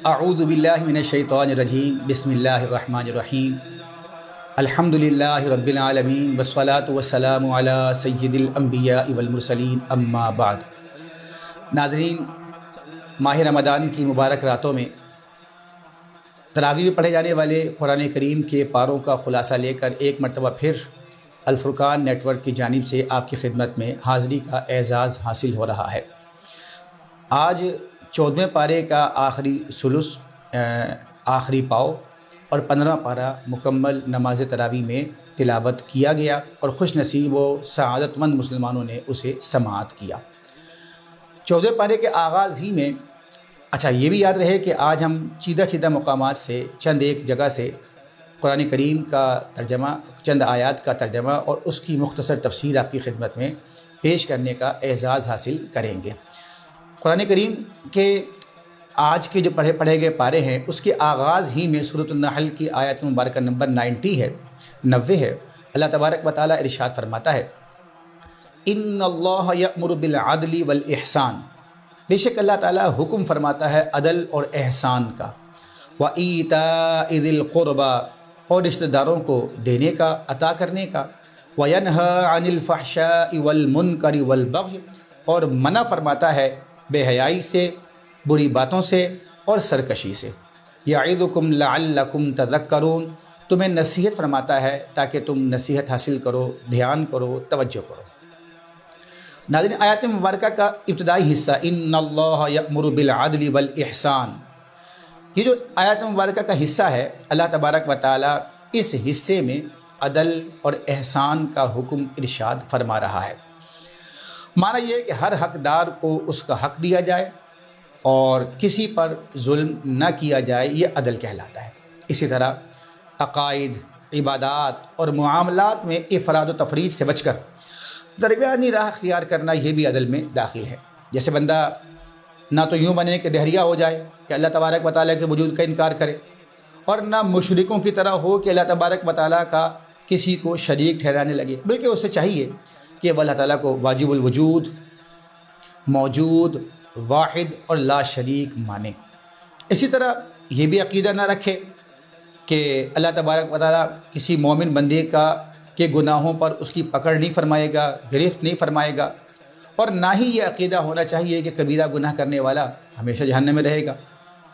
اعوذ باللہ من الشیطان الرجیم، بسم اللہ الرحمن الرحیم، الحمد للہ رب العالمین، والصلاة والسلام علی سید الانبیاء والمرسلین، اما بعد۔ ناظرین، ماہ رمضان کی مبارک راتوں میں تراویح میں پڑھے جانے والے قرآن کریم کے پاروں کا خلاصہ لے کر ایک مرتبہ پھر الفرقان نیٹ ورک کی جانب سے آپ کی خدمت میں حاضری کا اعزاز حاصل ہو رہا ہے۔ آج 14ویں پارے کا آخری ثلث، آخری پاؤ اور 15واں پارہ مکمل نماز تراویح میں تلاوت کیا گیا اور خوش نصیب و سعادت مند مسلمانوں نے اسے سماعت کیا۔ 14ویں پارے کے آغاز ہی میں یہ بھی یاد رہے کہ آج ہم چیدہ مقامات سے چند ایک جگہ سے قرآن کریم کا ترجمہ، چند آیات کا ترجمہ اور اس کی مختصر تفسیر آپ کی خدمت میں پیش کرنے کا اعزاز حاصل کریں گے۔ قرآن کریم کے آج کے جو پڑھے گئے پارے ہیں اس کے آغاز ہی میں سورۃ النحل کی آیت مبارکہ نمبر 90 ہے۔ اللہ تبارک و تعالیٰ ارشاد فرماتا ہے، ان اللہ یأمر بالعدل والاحسان، بے شک اللہ تعالیٰ حکم فرماتا ہے عدل اور احسان کا، وایتاء ذی القربی، اور رشتہ داروں کو دینے کا، عطا کرنے کا، وینہی عن الفحشاء والمنکر والبغی، اور منع فرماتا ہے بے حیائی سے، بری باتوں سے اور سرکشی سے، یعظکم لعلکم تذکرون، تمہیں نصیحت فرماتا ہے تاکہ تم نصیحت حاصل کرو، دھیان کرو، توجہ کرو۔ ناظرین، آیات مبارکہ کا ابتدائی حصہ ان اللہ یأمر بالعدل والاحسان، یہ جو آیات مبارکہ کا حصہ ہے، اللہ تبارک و تعالیٰ اس حصے میں عدل اور احسان کا حکم ارشاد فرما رہا ہے۔ معنی یہ ہے کہ ہر حقدار کو اس کا حق دیا جائے اور کسی پر ظلم نہ کیا جائے، یہ عدل کہلاتا ہے۔ اسی طرح عقائد، عبادات اور معاملات میں افراد و تفرید سے بچ کر درمیانی راہ اختیار کرنا، یہ بھی عدل میں داخل ہے۔ جیسے بندہ نہ تو یوں بنے کہ دہریہ ہو جائے کہ اللہ تبارک و تعالیٰ کے وجود کا انکار کرے، اور نہ مشرکوں کی طرح ہو کہ اللہ تبارک و تعالیٰ کا کسی کو شریک ٹھہرانے لگے، بلکہ اسے چاہیے کہ وہ اللہ تعالیٰ کو واجب الوجود، موجود، واحد اور لا شریک مانے۔ اسی طرح یہ بھی عقیدہ نہ رکھے کہ اللہ تبارک و تعالیٰ کسی مومن بندے کے گناہوں پر اس کی پکڑ نہیں فرمائے گا، گرفت نہیں فرمائے گا، اور نہ ہی یہ عقیدہ ہونا چاہیے کہ کبیرہ گناہ کرنے والا ہمیشہ جہنم میں رہے گا،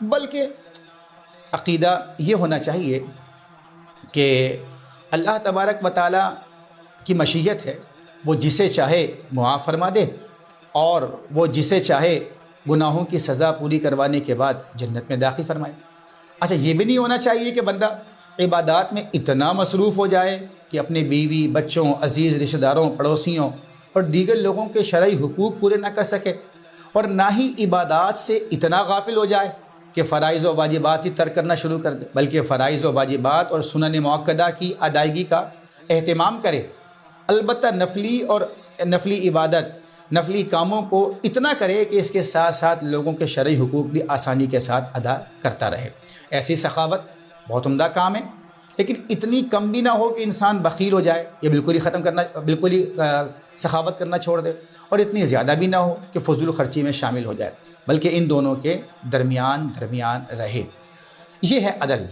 بلکہ عقیدہ یہ ہونا چاہیے کہ اللہ تبارک و تعالیٰ کی مشیت ہے، وہ جسے چاہے معاف فرما دے اور وہ جسے چاہے گناہوں کی سزا پوری کروانے کے بعد جنت میں داخل فرمائے۔ یہ بھی نہیں ہونا چاہیے کہ بندہ عبادات میں اتنا مصروف ہو جائے کہ اپنے بیوی، بچوں، عزیز رشتہ داروں، پڑوسیوں اور دیگر لوگوں کے شرعی حقوق پورے نہ کر سکے، اور نہ ہی عبادات سے اتنا غافل ہو جائے کہ فرائض و واجبات ہی ترک کرنا شروع کر دے، بلکہ فرائض و واجبات اور سنن مؤکدہ کی ادائیگی کا اہتمام کرے۔ البتہ نفلی عبادت، نفلی کاموں کو اتنا کرے کہ اس کے ساتھ ساتھ لوگوں کے شرعی حقوق بھی آسانی کے ساتھ ادا کرتا رہے۔ ایسی سخاوت بہت عمدہ کام ہے، لیکن اتنی کم بھی نہ ہو کہ انسان بخیل ہو جائے، یہ بالکل ہی سخاوت کرنا چھوڑ دے، اور اتنی زیادہ بھی نہ ہو کہ فضول خرچی میں شامل ہو جائے، بلکہ ان دونوں کے درمیان رہے۔ یہ ہے عدل۔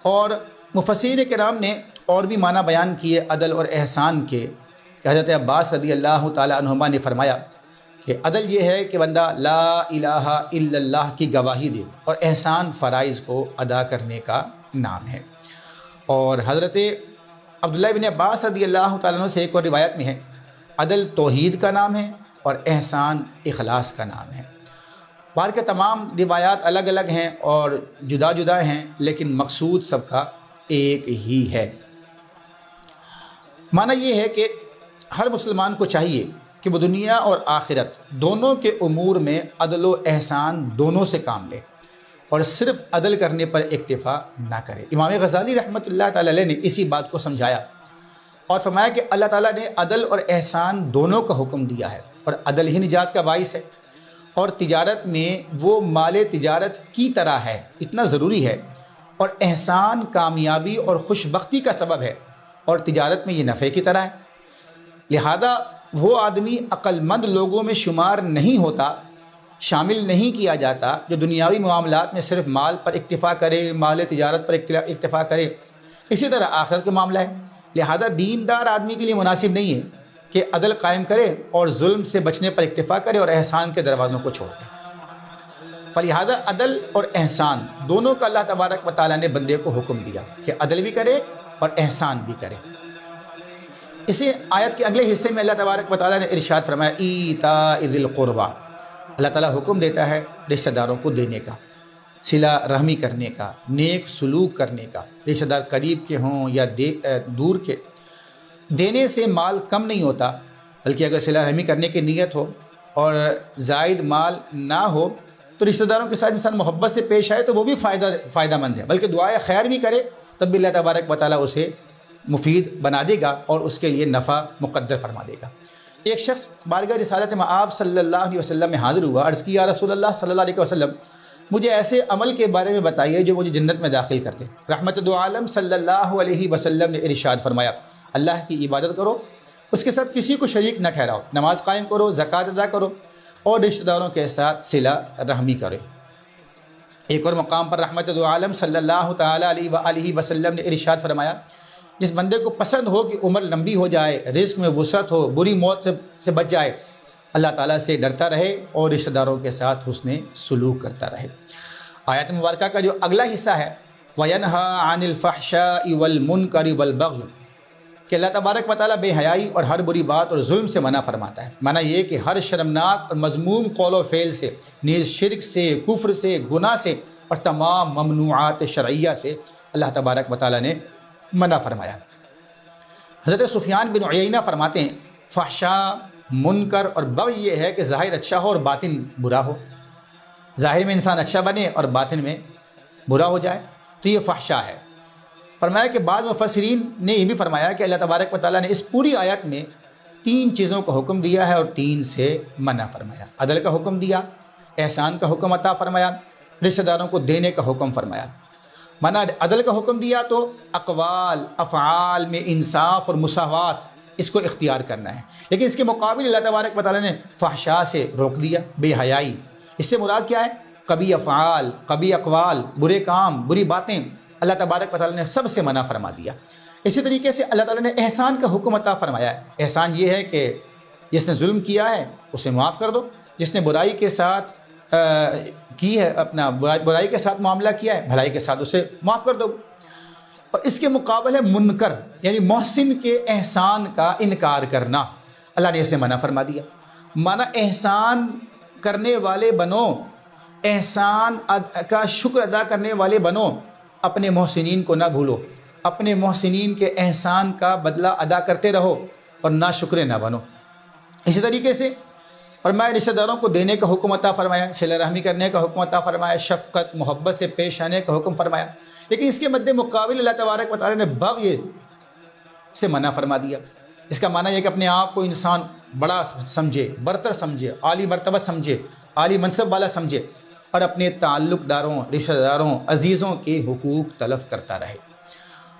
اور مفسرین کرام نے اور بھی معنی بیان کیے عدل اور احسان کے، کہ حضرت عباس رضی اللہ تعالیٰ عنہما نے فرمایا کہ عدل یہ ہے کہ بندہ لا الہ الا اللہ کی گواہی دے، اور احسان فرائض کو ادا کرنے کا نام ہے۔ اور حضرت عبداللہ بن عباس رضی اللہ تعالیٰ عنہ سے ایک اور روایت میں ہے، عدل توحید کا نام ہے اور احسان اخلاص کا نام ہے۔ بار کے تمام روایات الگ الگ ہیں اور جدا جدا ہیں، لیکن مقصود سب کا ایک ہی ہے۔ معنی یہ ہے کہ ہر مسلمان کو چاہیے کہ وہ دنیا اور آخرت دونوں کے امور میں عدل و احسان دونوں سے کام لے، اور صرف عدل کرنے پر اکتفا نہ کرے۔ امام غزالی رحمۃ اللہ تعالی علیہ نے اسی بات کو سمجھایا اور فرمایا کہ اللہ تعالیٰ نے عدل اور احسان دونوں کا حکم دیا ہے، اور عدل ہی نجات کا باعث ہے، اور تجارت میں وہ مال تجارت کی طرح ہے، اتنا ضروری ہے، اور احسان کامیابی اور خوش بختی کا سبب ہے، اور تجارت میں یہ نفع کی طرح ہے۔ لہذا وہ آدمی عقل مند لوگوں میں شمار نہیں ہوتا، شامل نہیں کیا جاتا، جو دنیاوی معاملات میں صرف مال پر اکتفا کرے، مال تجارت پر اکتفا کرے۔ اسی طرح آخرت کا معاملہ ہے، لہذا دیندار آدمی کے لیے مناسب نہیں ہے کہ عدل قائم کرے اور ظلم سے بچنے پر اکتفا کرے اور احسان کے دروازوں کو چھوڑ دے۔ فلہذا عدل اور احسان دونوں کا اللہ تبارک و تعالیٰ نے بندے کو حکم دیا کہ عدل بھی کرے اور احسان بھی کرے۔ اسی آیت کے اگلے حصے میں اللہ تبارک و تعالیٰ نے ارشاد فرمایا ایتاء ذی القربیٰ، اللہ تعالیٰ حکم دیتا ہے رشتہ داروں کو دینے کا، صلہ رحمی کرنے کا، نیک سلوک کرنے کا، رشتہ دار قریب کے ہوں یا دور کے۔ دینے سے مال کم نہیں ہوتا، بلکہ اگر صلہ رحمی کرنے کی نیت ہو اور زائد مال نہ ہو تو رشتہ داروں کے ساتھ انسان محبت سے پیش آئے تو وہ بھی فائدہ مند ہے، بلکہ دعائے خیر بھی کرے تب بھی اللہ تبارک و تعالیٰ اسے مفید بنا دے گا اور اس کے لیے نفع مقدر فرما دے گا۔ ایک شخص بارگاہ رسالت مآب صلی اللہ علیہ وسلم میں حاضر ہوا، عرض کی یا رسول اللہ صلی اللہ علیہ وسلم مجھے ایسے عمل کے بارے میں بتائیے جو مجھے جنت میں داخل کر دے۔ رحمت دو عالم صلی اللہ علیہ وسلم نے ارشاد فرمایا اللہ کی عبادت کرو، اس کے ساتھ کسی کو شریک نہ ٹھہراؤ، نماز قائم کرو، زکوٰۃ ادا کرو اور رشتہ داروں کے ساتھ صلہ رحمی کرے۔ ایک اور مقام پر رحمت دو عالم صلی اللہ تعالیٰ علیہ وآلہ وسلم نے ارشاد فرمایا جس بندے کو پسند ہو کہ عمر لمبی ہو جائے، رزق میں وسعت ہو، بری موت سے بچ جائے، اللہ تعالیٰ سے ڈرتا رہے اور رشتہ داروں کے ساتھ حسن سلوک کرتا رہے۔ آیت مبارکہ کا جو اگلا حصہ ہے وَيَنْهَا عَنِ الْفَحْشَاءِ وَالْمُنْكَرِ وَالْبَغْيِ کہ اللہ تبارک و تعالیٰ بے حیائی اور ہر بری بات اور ظلم سے منع فرماتا ہے۔ معنی یہ کہ ہر شرمناک اور مذموم قول و فعل سے، نیز شرک سے، کفر سے، گناہ سے اور تمام ممنوعات شرعیہ سے اللہ تبارک و تعالیٰ نے منع فرمایا۔ حضرت سفیان بن عیینہ فرماتے ہیں فحشاء، منکر اور بغی یہ ہے کہ ظاہر اچھا ہو اور باطن برا ہو، ظاہر میں انسان اچھا بنے اور باطن میں برا ہو جائے تو یہ فحشاء ہے۔ فرمایا کہ بعض مفسرین نے یہ بھی فرمایا کہ اللہ تبارک و تعالیٰ نے اس پوری آیت میں 3 چیزوں کا حکم دیا ہے اور 3 سے منع فرمایا۔ عدل کا حکم دیا، احسان کا حکم عطا فرمایا، رشتہ داروں کو دینے کا حکم فرمایا۔ مانا عدل کا حکم دیا تو اقوال افعال میں انصاف اور مساوات اس کو اختیار کرنا ہے، لیکن اس کے مقابل اللہ تبارک و تعالیٰ نے فحشاء سے روک دیا، بے حیائی۔ اس سے مراد کیا ہے؟ قبیح افعال، قبیح اقوال، برے کام، بری باتیں اللہ تبارک و تعالیٰ نے سب سے منع فرما دیا۔ اسی طریقے سے اللہ تعالیٰ نے احسان کا حکم عطا فرمایا ہے۔ احسان یہ ہے کہ جس نے ظلم کیا ہے اسے معاف کر دو، جس نے برائی کے ساتھ کی ہے اپنا برائی کے ساتھ معاملہ کیا ہے بھلائی کے ساتھ اسے معاف کر دو۔ اور اس کے مقابل ہے منکر یعنی محسن کے احسان کا انکار کرنا، اللہ نے اسے منع فرما دیا۔ مانا احسان کرنے والے بنو، احسان کا شکر ادا کرنے والے بنو، اپنے محسنین کو نہ بھولو، اپنے محسنین کے احسان کا بدلہ ادا کرتے رہو اور نہ شکر نہ بنو۔ اسی طریقے سے فرمایا رشتہ داروں کو دینے کا حکم عطا فرمایا، صلہ رحمی کرنے کا حکم عطا فرمایا، شفقت محبت سے پیش آنے کا حکم فرمایا، لیکن اس کے مد مقابل اللہ تبارک و تعالیٰ نے بغی سے منع فرما دیا۔ اس کا معنی یہ کہ اپنے آپ کو انسان بڑا سمجھے، برتر سمجھے، عالی مرتبہ سمجھے، عالی منصب والا سمجھے اور اپنے تعلق داروں، رشتہ داروں، عزیزوں کے حقوق تلف کرتا رہے۔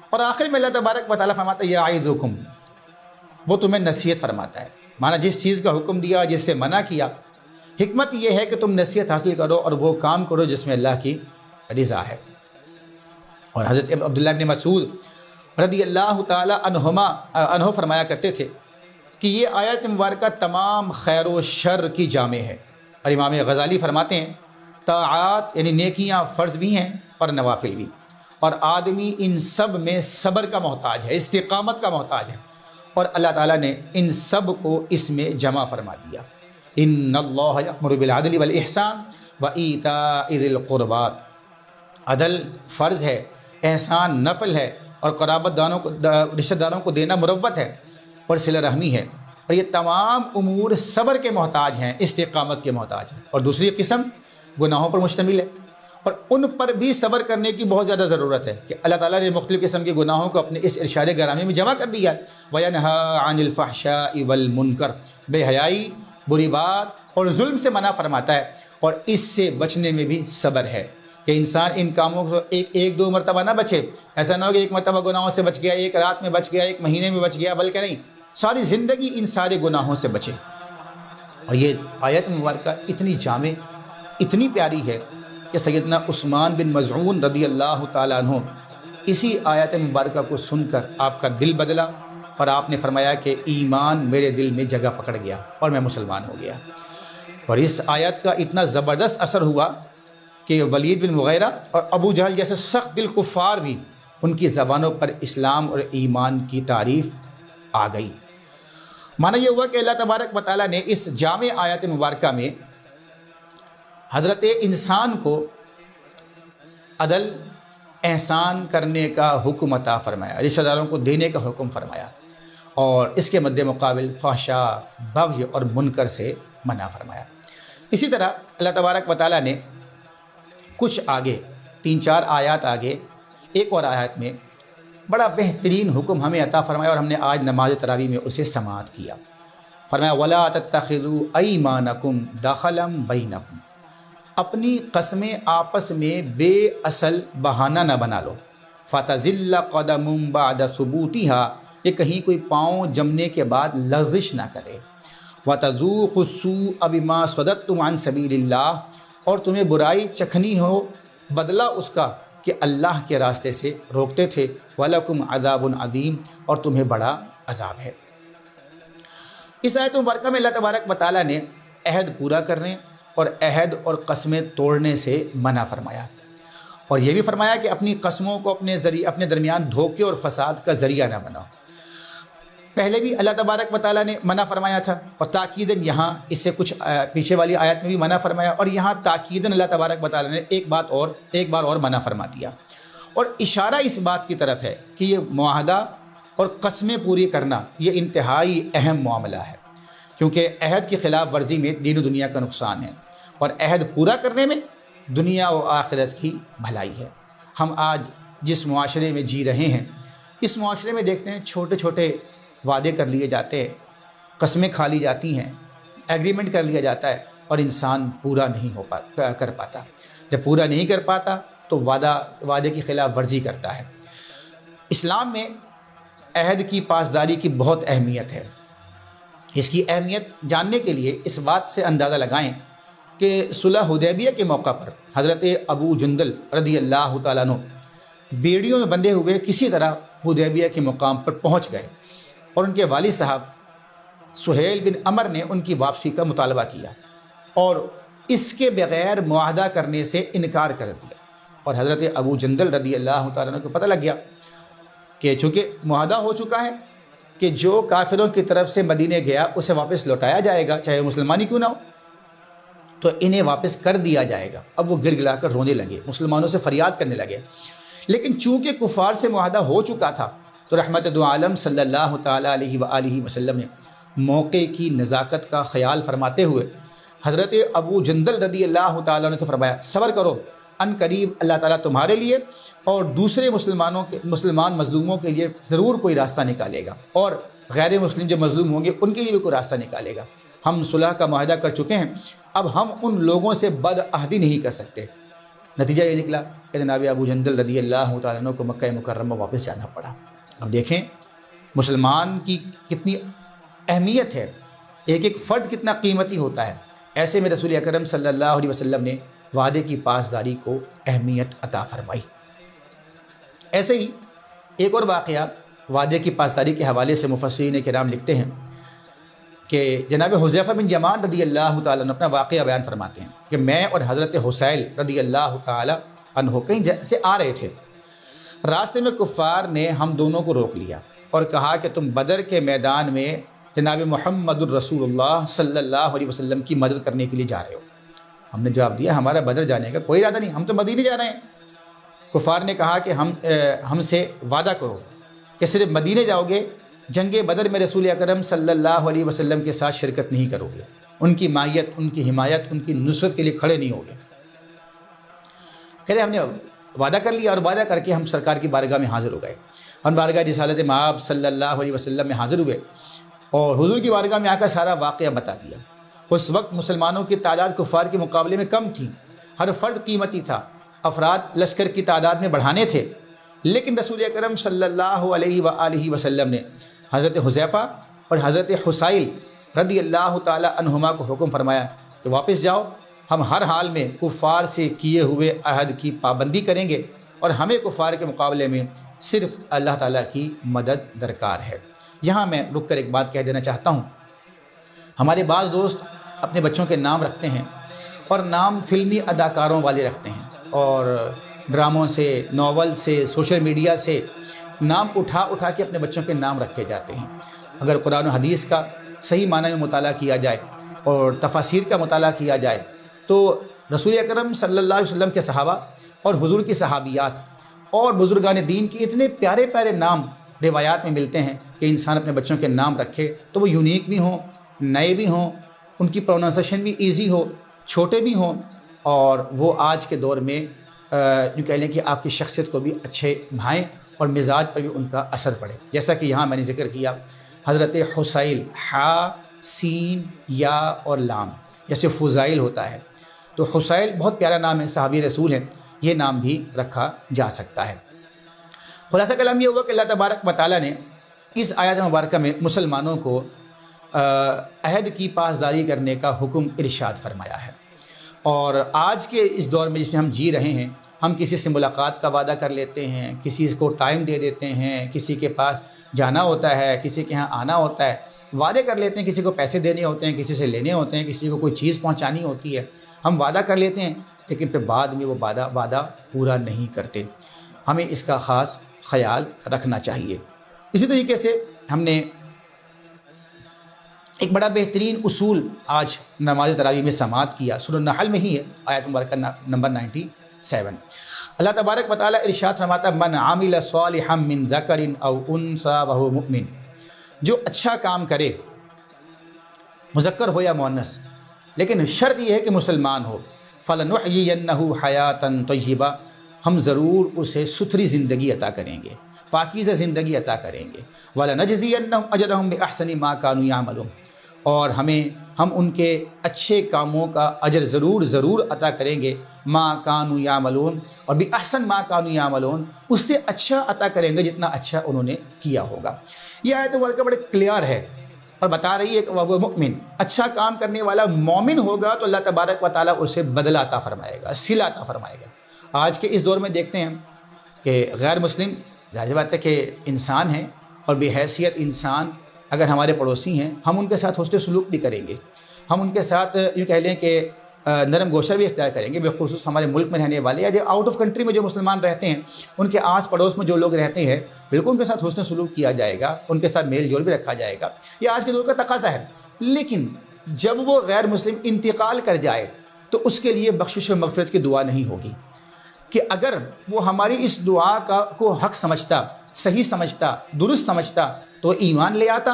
اور آخر میں اللہ تبارک و تعالیٰ فرماتا ہے یعظکم، وہ تمہیں نصیحت فرماتا ہے۔ مانا جس چیز کا حکم دیا، جس سے منع کیا، حکمت یہ ہے کہ تم نصیحت حاصل کرو اور وہ کام کرو جس میں اللہ کی رضا ہے۔ اور حضرت عبداللہ بن مسعود رضی اللہ تعالیٰ عنہ فرمایا کرتے تھے کہ یہ آیت مبارکہ تمام خیر و شر کی جامع ہے۔ اور امام غزالی فرماتے ہیں طاعات یعنی نیکیاں فرض بھی ہیں اور نوافل بھی، اور آدمی ان سب میں صبر کا محتاج ہے، استقامت کا محتاج ہے، اور اللہ تعالیٰ نے ان سب کو اس میں جمع فرما دیا۔ ان اللہ یأمر بالعدل والاحسان وایتاء ذی القربی، عدل فرض ہے، احسان نفل ہے، اور قرابت داروں کو رشتہ داروں کو دینا مروت ہے اور صلہ رحمی ہے، اور یہ تمام امور صبر کے محتاج ہیں، استقامت کے محتاج ہیں۔ اور دوسری قسم گناہوں پر مشتمل ہے، اور ان پر بھی صبر کرنے کی بہت زیادہ ضرورت ہے کہ اللہ تعالیٰ نے مختلف قسم کے گناہوں کو اپنے اس ارشاد گرامی میں جمع کر دیا ہے۔ وَيَنْهَا عَنِ الْفَحْشَاءِ وَالْمُنْكَرِ، بے حیائی، بری بات اور ظلم سے منع فرماتا ہے، اور اس سے بچنے میں بھی صبر ہے کہ انسان ان کاموں کو ایک دو مرتبہ نہ بچے۔ ایسا نہ ہو کہ ایک مرتبہ گناہوں سے بچ گیا، ایک رات میں بچ گیا، ایک مہینے میں بچ گیا، بلکہ نہیں، ساری زندگی ان سارے گناہوں سے بچے۔ اور یہ آیت مبارکہ اتنی جامع، اتنی پیاری ہے کہ سیدنا عثمان بن مظعون رضی اللہ تعالیٰ عنہ اسی آیت مبارکہ کو سن کر آپ کا دل بدلا اور آپ نے فرمایا کہ ایمان میرے دل میں جگہ پکڑ گیا اور میں مسلمان ہو گیا۔ اور اس آیت کا اتنا زبردست اثر ہوا کہ ولید بن مغیرہ اور ابو جہل جیسے سخت دل کفار بھی ان کی زبانوں پر اسلام اور ایمان کی تعریف آ گئی۔ معنی یہ ہوا کہ اللہ تبارک و تعالیٰ نے اس جامع آیت مبارکہ میں حضرت انسان کو عدل احسان کرنے کا حکم عطا فرمایا، رشتہ داروں کو دینے کا حکم فرمایا، اور اس کے مد مقابل فحشاء، بغی اور منکر سے منع فرمایا۔ اسی طرح اللہ تبارک و تعالیٰ نے کچھ آگے 3-4 آیات آگے ایک اور آیات میں بڑا بہترین حکم ہمیں عطا فرمایا، اور ہم نے آج نماز تراویح میں اسے سماعت کیا۔ فرمایا وَلَا تَتَّخِذُوا أَيْمَانَكُمْ دَخَلًا بَيْنَكُمْ، اپنی قسمیں آپس میں بے اصل بہانہ نہ بنا لو۔ فَتَزِلَّ قَدَمٌ بَعْدَ ثُبُوتِهَا، یہ کہیں کوئی پاؤں جمنے کے بعد لغزش نہ کرے۔ وَتَذُوقُوا السُّوءَ بِمَا صَدَدتُّمْ عَنْ سَبِيلِ اللَّهِ، اور تمہیں برائی چکھنی ہو بدلہ اس کا کہ اللہ کے راستے سے روکتے تھے۔ وَلَكُمْ عَذَابٌ عَظِيمٌ، اور تمہیں بڑا عذاب ہے۔ اس آیت مبارکہ میں اللہ تبارک و تعالیٰ نے عہد پورا کرنے اور عہد اور قسمیں توڑنے سے منع فرمایا، اور یہ بھی فرمایا کہ اپنی قسموں کو اپنے درمیان دھوکے اور فساد کا ذریعہ نہ بناؤ۔ پہلے بھی اللہ تبارک و تعالیٰ نے منع فرمایا تھا، اور تاکیداً یہاں اس سے کچھ پیچھے والی آیت میں بھی منع فرمایا، اور یہاں تاکیداً اللہ تبارک و تعالیٰ نے ایک بار اور منع فرما دیا، اور اشارہ اس بات کی طرف ہے کہ یہ معاہدہ اور قسمیں پوری کرنا یہ انتہائی اہم معاملہ ہے، کیونکہ عہد کی خلاف ورزی میں دین و دنیا کا نقصان ہے، اور عہد پورا کرنے میں دنیا و آخرت کی بھلائی ہے۔ ہم آج جس معاشرے میں جی رہے ہیں، اس معاشرے میں دیکھتے ہیں چھوٹے چھوٹے وعدے کر لیے جاتے ہیں، قسمیں کھا لی جاتی ہیں، ایگریمنٹ کر لیا جاتا ہے، اور انسان پورا نہیں کر پاتا۔ جب پورا نہیں کر پاتا تو وعدے کی خلاف ورزی کرتا ہے۔ اسلام میں عہد کی پاسداری کی بہت اہمیت ہے۔ اس کی اہمیت جاننے کے لیے اس بات سے اندازہ لگائیں کہ صلح حدیبیہ کے موقع پر حضرت ابو جندل رضی اللہ تعالیٰ عنہ بیڑیوں میں بندھے ہوئے کسی طرح حدیبیہ کے مقام پر پہنچ گئے، اور ان کے والد صاحب سہیل بن عمر نے ان کی واپسی کا مطالبہ کیا، اور اس کے بغیر معاہدہ کرنے سے انکار کر دیا، اور حضرت ابو جندل رضی اللہ تعالیٰ عنہ کو پتہ لگ گیا کہ چونکہ معاہدہ ہو چکا ہے کہ جو کافروں کی طرف سے مدینے گیا اسے واپس لوٹایا جائے گا، چاہے مسلمانی کیوں نہ ہو، تو انہیں واپس کر دیا جائے گا۔ اب وہ گڑ گڑا کر رونے لگے، مسلمانوں سے فریاد کرنے لگے، لیکن چونکہ کفار سے معاہدہ ہو چکا تھا تو رحمت دو عالم صلی اللہ تعالیٰ علیہ وآلہ وسلم نے موقع کی نزاکت کا خیال فرماتے ہوئے حضرت ابو جندل رضی اللہ تعالیٰ عنہ سے فرمایا صبر کرو، ان قریب اللہ تعالیٰ تمہارے لیے اور دوسرے مسلمان مظلوموں کے لیے ضرور کوئی راستہ نکالے گا، اور غیر مسلم جو مظلوم ہوں گے ان کے لیے بھی کوئی راستہ نکالے گا۔ ہم صلح کا معاہدہ کر چکے ہیں، اب ہم ان لوگوں سے بد عہدی نہیں کر سکتے۔ نتیجہ یہ نکلا کہ جناب ابو جندل رضی اللہ تعالیٰ عنہ کو مکہ مکرمہ واپس جانا پڑا۔ اب دیکھیں مسلمان کی کتنی اہمیت ہے، ایک ایک فرد کتنا قیمتی ہوتا ہے۔ ایسے میں رسول اکرم صلی اللہ علیہ وسلم نے وعدے کی پاسداری کو اہمیت عطا فرمائی۔ ایسے ہی ایک اور واقعہ وعدے کی پاسداری کے حوالے سے مفسرین کرام لکھتے ہیں کہ جناب حذیفہ بن یمان رضی اللہ تعالیٰ عنہ اپنا واقعہ بیان فرماتے ہیں کہ میں اور حضرت حسیل رضی اللہ تعالیٰ عنہ کہیں سے آ رہے تھے، راستے میں کفار نے ہم دونوں کو روک لیا اور کہا کہ تم بدر کے میدان میں جناب محمد الرسول اللہ صلی اللہ علیہ وسلم کی مدد کرنے کے لیے جا رہے ہو۔ ہم نے جواب دیا ہمارا بدر جانے کا کوئی ارادہ نہیں، ہم تو مدینے جا رہے ہیں۔ کفار نے کہا کہ ہم سے وعدہ کرو کہ صرف مدینے جاؤ گے، جنگ بدر میں رسول اکرم صلی اللہ علیہ وسلم کے ساتھ شرکت نہیں کرو گے، ان کی مائیت، ان کی حمایت، ان کی نصرت کے لیے کھڑے نہیں ہوگے۔ کہتے ہم نے وعدہ کر لیا، اور وعدہ کر کے ہم سرکار کی بارگاہ میں حاضر ہو گئے۔ ہم بارگاہ رسالت مآب صلی اللہ علیہ وسلم میں حاضر ہوئے اور حضور کی بارگاہ میں آ کر سارا واقعہ بتا دیا۔ اس وقت مسلمانوں کی تعداد کفار کے مقابلے میں کم تھی، ہر فرد قیمتی تھا، افراد لشکر کی تعداد میں بڑھانے تھے، لیکن رسول اکرم صلی اللہ علیہ وآلہ وسلم نے حضرت حذیفہ اور حضرت حسیل رضی اللہ تعالی عنہما کو حکم فرمایا کہ واپس جاؤ، ہم ہر حال میں کفار سے کیے ہوئے عہد کی پابندی کریں گے اور ہمیں کفار کے مقابلے میں صرف اللہ تعالیٰ کی مدد درکار ہے۔ یہاں میں رک کر ایک بات کہہ دینا چاہتا ہوں، ہمارے بعض دوست اپنے بچوں کے نام رکھتے ہیں اور نام فلمی اداکاروں والے رکھتے ہیں، اور ڈراموں سے، ناول سے، سوشل میڈیا سے نام اٹھا کے اپنے بچوں کے نام رکھے جاتے ہیں۔ اگر قرآن و حدیث کا صحیح معنی میں مطالعہ کیا جائے اور تفاسیر کا مطالعہ کیا جائے تو رسول اکرم صلی اللہ علیہ وسلم کے صحابہ اور حضور کی صحابیات اور بزرگان دین کی اتنے پیارے پیارے نام روایات میں ملتے ہیں کہ انسان اپنے بچوں کے نام رکھے تو وہ یونیک بھی ہوں، نئے بھی ہوں، ان کی پروننسیشن بھی ایزی ہو، چھوٹے بھی ہوں، اور وہ آج کے دور میں یوں کہہ لیں کہ آپ کی شخصیت کو بھی اچھے بھائیں اور مزاج پر بھی ان کا اثر پڑے۔ جیسا کہ یہاں میں نے ذکر کیا حضرت حسیل، حا، سین، یا اور لام، جیسے فضائل ہوتا ہے تو حسیل بہت پیارا نام ہے، صحابی رسول ہیں، یہ نام بھی رکھا جا سکتا ہے۔ خلاصہ کلام یہ ہوا کہ اللہ تبارک و تعالیٰ نے اس آیت مبارکہ میں مسلمانوں کو عہد کی پاسداری کرنے کا حکم ارشاد فرمایا ہے، اور آج کے اس دور میں جس میں ہم جی رہے ہیں، ہم کسی سے ملاقات کا وعدہ کر لیتے ہیں، کسی کو ٹائم دے دیتے ہیں، کسی کے پاس جانا ہوتا ہے، کسی کے ہاں آنا ہوتا ہے، وعدے کر لیتے ہیں، کسی کو پیسے دینے ہوتے ہیں، کسی سے لینے ہوتے ہیں، کسی کو کوئی چیز پہنچانی ہوتی ہے، ہم وعدہ کر لیتے ہیں لیکن پھر بعد میں وہ وعدہ پورا نہیں کرتے۔ ہمیں اس کا خاص خیال رکھنا چاہیے۔ اسی طریقے سے ہم نے ایک بڑا بہترین اصول آج نماز تراویح میں سماعت کیا، سورہ النحل میں ہی ہے، آیت مبارکہ نمبر 97۔ اللہ تبارک و تعالیٰ ارشاد فرماتا ہے من عامل صالحا من ذکر او انثی وہو مؤمن، جو اچھا کام کرے، مذکر ہو یا مؤنث، لیکن شرط یہ ہے کہ مسلمان ہو، فَلَنُحْيِيَنَّهُ حَيَاةً طَيِّبَةً، ہم ضرور اسے ستھری زندگی عطا کریں گے، پاکیزہ زندگی عطا کریں گے، وَلَنَجْزِيَنَّهُمْ أَجْرَهُمْ بِأَحْسَنِ مَا كَانُوا يَعْمَلُونَ، اور ہم ان کے اچھے کاموں کا اجر ضرور عطا کریں گے، ما کانوا یعملون، اور بِأَحْسَنِ مَا كَانُوا يَعْمَلُونَ، اس سے اچھا عطا کریں گے جتنا اچھا انہوں نے کیا ہوگا۔ یہ آیت مبارکہ بڑے کلیئر ہے اور بتا رہی ہے کہ وہ مؤمن، اچھا کام کرنے والا مومن ہوگا تو اللہ تبارک و تعالیٰ اسے بدلہ عطا فرمائے گا، صلہ عطا فرمائے گا۔ آج کے اس دور میں دیکھتے ہیں کہ غیر مسلم، ظاہر بات ہے کہ انسان ہیں اور بے حیثیت انسان اگر ہمارے پڑوسی ہیں، ہم ان کے ساتھ حسن سلوک بھی کریں گے، ہم ان کے ساتھ یوں کہہ لیں کہ نرم گوشہ بھی اختیار کریں گے، بالخصوص ہمارے ملک میں رہنے والے یا جو آؤٹ آف کنٹری میں جو مسلمان رہتے ہیں، ان کے آس پڑوس میں جو لوگ رہتے ہیں، بالکل ان کے ساتھ حسن سلوک کیا جائے گا، ان کے ساتھ میل جول بھی رکھا جائے گا، یہ آج کے دور کا تقاضا ہے۔ لیکن جب وہ غیر مسلم انتقال کر جائے تو اس کے لیے بخشش و مغفرت کی دعا نہیں ہوگی، کہ اگر وہ ہماری اس دعا کو حق سمجھتا، صحیح سمجھتا، درست سمجھتا تو ایمان لے آتا،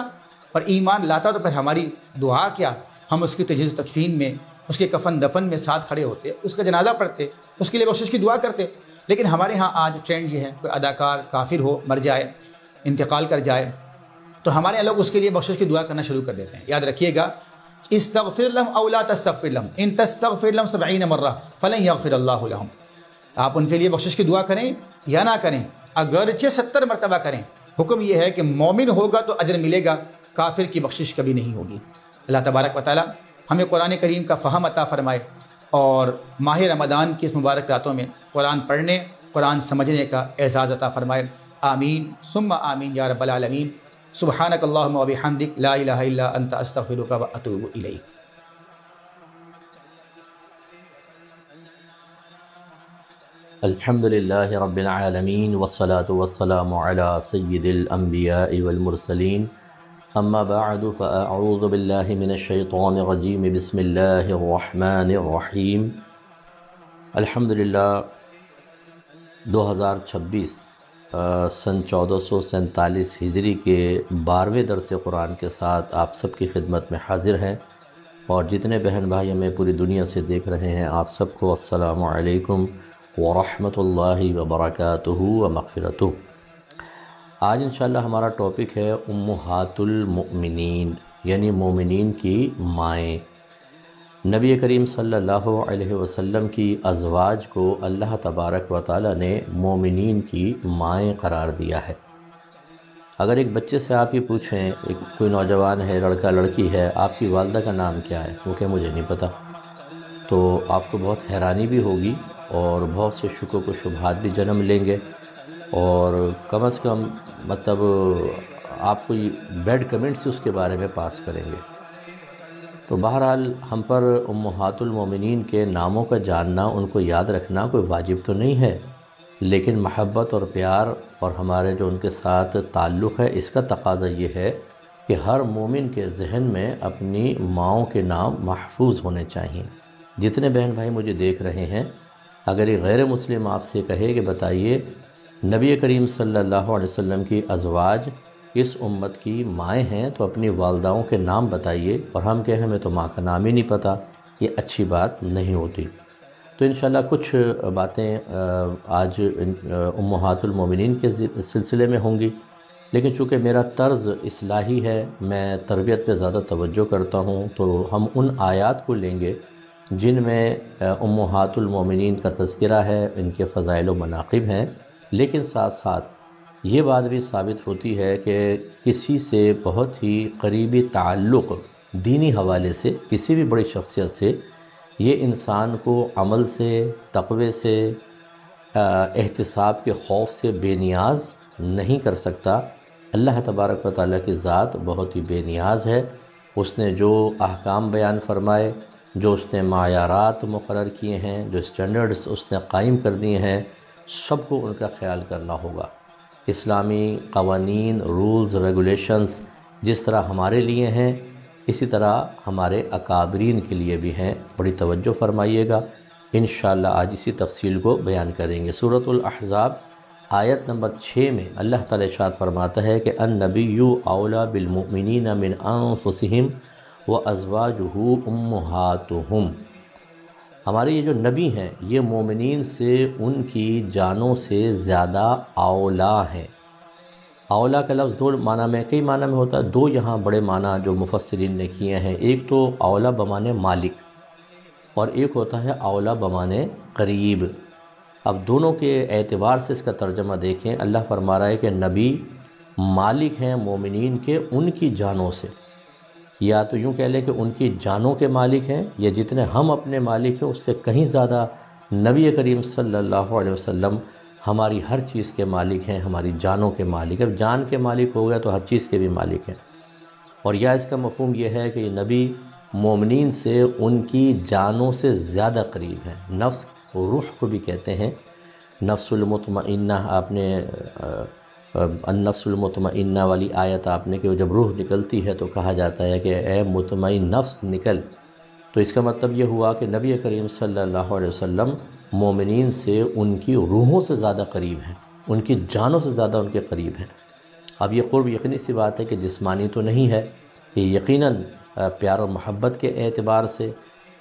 اور ایمان لاتا تو پھر ہماری دعا کیا، ہم اس کی تجہیز و تکفین میں، اس کے کفن دفن میں ساتھ کھڑے ہوتے، اس کا جنازہ پڑھتے، اس کے لیے بخشش کی دعا کرتے۔ لیکن ہمارے ہاں آج ٹرینڈ یہ ہے، کوئی اداکار کافر ہو، مر جائے، انتقال کر جائے تو ہمارے یہاں لوگ اس کے لیے بخشش کی دعا کرنا شروع کر دیتے ہیں۔ یاد رکھیے گا، استغفر لهم او لا تستغفر لهم ان تستغفر لهم 70 مرہ فلن یغفر اللہ لهم، آپ ان کے لیے بخشش کی دعا کریں یا نہ کریں، اگرچہ 70 مرتبہ کریں، حکم یہ ہے کہ مومن ہوگا تو اجر ملے گا، کافر کی بخشش کبھی نہیں ہوگی۔ اللہ تبارک و تعالی ہمیں قرآن کریم کا فہم عطا فرمائے اور ماہ رمضان کی اس مبارک راتوں میں قرآن پڑھنے، قرآن سمجھنے کا اعزاز عطا فرمائے۔ آمین ثم آمین یا رب العالمین۔ سبحانک اللہم و بحمدک، لا الہ الا انت، استغفرک و اتوب الیک۔ الحمد للہ رب العالمین والصلاة والسلام علی سید الانبیاء والمرسلین، اما بعد فاعوذ باللہ من الشیطان الرجیم، بسم اللہ الرحمن الرحیم۔ الحمد للہ 2026 سن 1447 ہجری کے 12ویں درس قرآن کے ساتھ آپ سب کی خدمت میں حاضر ہیں، اور جتنے بہن بھائی ہمیں پوری دنیا سے دیکھ رہے ہیں، آپ سب کو السلام علیکم ورحمۃ اللہ وبرکاتہ و مغفرتہ۔ آج انشاءاللہ ہمارا ٹاپک ہے امہات المؤمنین، یعنی مومنین کی مائیں۔ نبی کریم صلی اللہ علیہ وسلم کی ازواج کو اللہ تبارک و تعالی نے مومنین کی مائیں قرار دیا ہے۔ اگر ایک بچے سے آپ یہ پوچھیں، ایک کوئی نوجوان ہے، لڑکا لڑکی ہے، آپ کی والدہ کا نام کیا ہے، وہ کہ مجھے نہیں پتہ، تو آپ کو بہت حیرانی بھی ہوگی اور بہت سے شکوک و شبہات بھی جنم لیں گے، اور کم از کم مطلب آپ کو بیڈ کمنٹس اس کے بارے میں پاس کریں گے۔ تو بہرحال ہم پر امہات المومنین کے ناموں کا جاننا، ان کو یاد رکھنا کوئی واجب تو نہیں ہے، لیکن محبت اور پیار اور ہمارے جو ان کے ساتھ تعلق ہے، اس کا تقاضا یہ ہے کہ ہر مومن کے ذہن میں اپنی ماؤں کے نام محفوظ ہونے چاہئیں۔ جتنے بہن بھائی مجھے دیکھ رہے ہیں، اگر ایک غیر مسلم آپ سے کہے کہ بتائیے نبی کریم صلی اللہ علیہ وسلم کی ازواج اس امت کی مائیں ہیں تو اپنی والداؤں کے نام بتائیے، اور ہم کہیں ہمیں تو ماں کا نام ہی نہیں پتہ، یہ اچھی بات نہیں ہوتی۔ تو انشاءاللہ کچھ باتیں آج امہات المومنین کے سلسلے میں ہوں گی، لیکن چونکہ میرا طرز اصلاحی ہے، میں تربیت پہ زیادہ توجہ کرتا ہوں، تو ہم ان آیات کو لیں گے جن میں امہات المومنین کا تذکرہ ہے، ان کے فضائل و مناقب ہیں، لیکن ساتھ ساتھ یہ بات بھی ثابت ہوتی ہے کہ کسی سے بہت ہی قریبی تعلق دینی حوالے سے، کسی بھی بڑی شخصیت سے، یہ انسان کو عمل سے، تقوی سے، احتساب کے خوف سے بے نیاز نہیں کر سکتا۔ اللہ تبارک و تعالیٰ کی ذات بہت ہی بے نیاز ہے، اس نے جو احکام بیان فرمائے، جو اس نے معیارات مقرر کیے ہیں، جو اسٹینڈرڈز اس نے قائم کر دیے ہیں، سب کو ان کا خیال کرنا ہوگا۔ اسلامی قوانین، رولز، ریگولیشنز جس طرح ہمارے لیے ہیں، اسی طرح ہمارے اکابرین کے لیے بھی ہیں، بڑی توجہ فرمائیے گا۔ انشاءاللہ آج اسی تفصیل کو بیان کریں گے۔ سورۃ الاحزاب آیت نمبر 6 میں اللہ تعالیٰ ارشاد فرماتا ہے کہ النبی اولیٰ بالمؤمنین من انفسہم وازواجہ امہاتہم۔ ہمارے یہ جو نبی ہیں، یہ مومنین سے ان کی جانوں سے زیادہ اولیٰ ہیں۔ اولیٰ کا لفظ دو معنی میں، کئی معنی میں ہوتا ہے، دو یہاں بڑے معنی جو مفسرین نے کیے ہیں۔ ایک تو اولیٰ بمعنی مالک، اور ایک ہوتا ہے اولیٰ بمعنی قریب۔ اب دونوں کے اعتبار سے اس کا ترجمہ دیکھیں، اللہ فرما رہا ہے کہ نبی مالک ہیں مومنین کے ان کی جانوں سے، یا تو یوں کہہ لیں کہ ان کی جانوں کے مالک ہیں، یا جتنے ہم اپنے مالک ہیں اس سے کہیں زیادہ نبی کریم صلی اللہ علیہ وسلم ہماری ہر چیز کے مالک ہیں، ہماری جانوں کے مالک ہیں۔ اب جان کے مالک ہو گئے تو ہر چیز کے بھی مالک ہیں۔ اور یا اس کا مفہوم یہ ہے کہ یہ نبی مومنین سے ان کی جانوں سے زیادہ قریب ہیں۔ نفس روح کو بھی کہتے ہیں، نفس المطمئنہ، آپ نے النفس المطمئنہ والی آیت آپ نے کہ جب روح نکلتی ہے تو کہا جاتا ہے کہ اے مطمئن نفس نکل، تو اس کا مطلب یہ ہوا کہ نبی کریم صلی اللہ علیہ وسلم مومنین سے ان کی روحوں سے زیادہ قریب ہیں، ان کی جانوں سے زیادہ ان کے قریب ہیں۔ اب یہ قرب یقینی سی بات ہے کہ جسمانی تو نہیں ہے، یہ یقیناً پیار و محبت کے اعتبار سے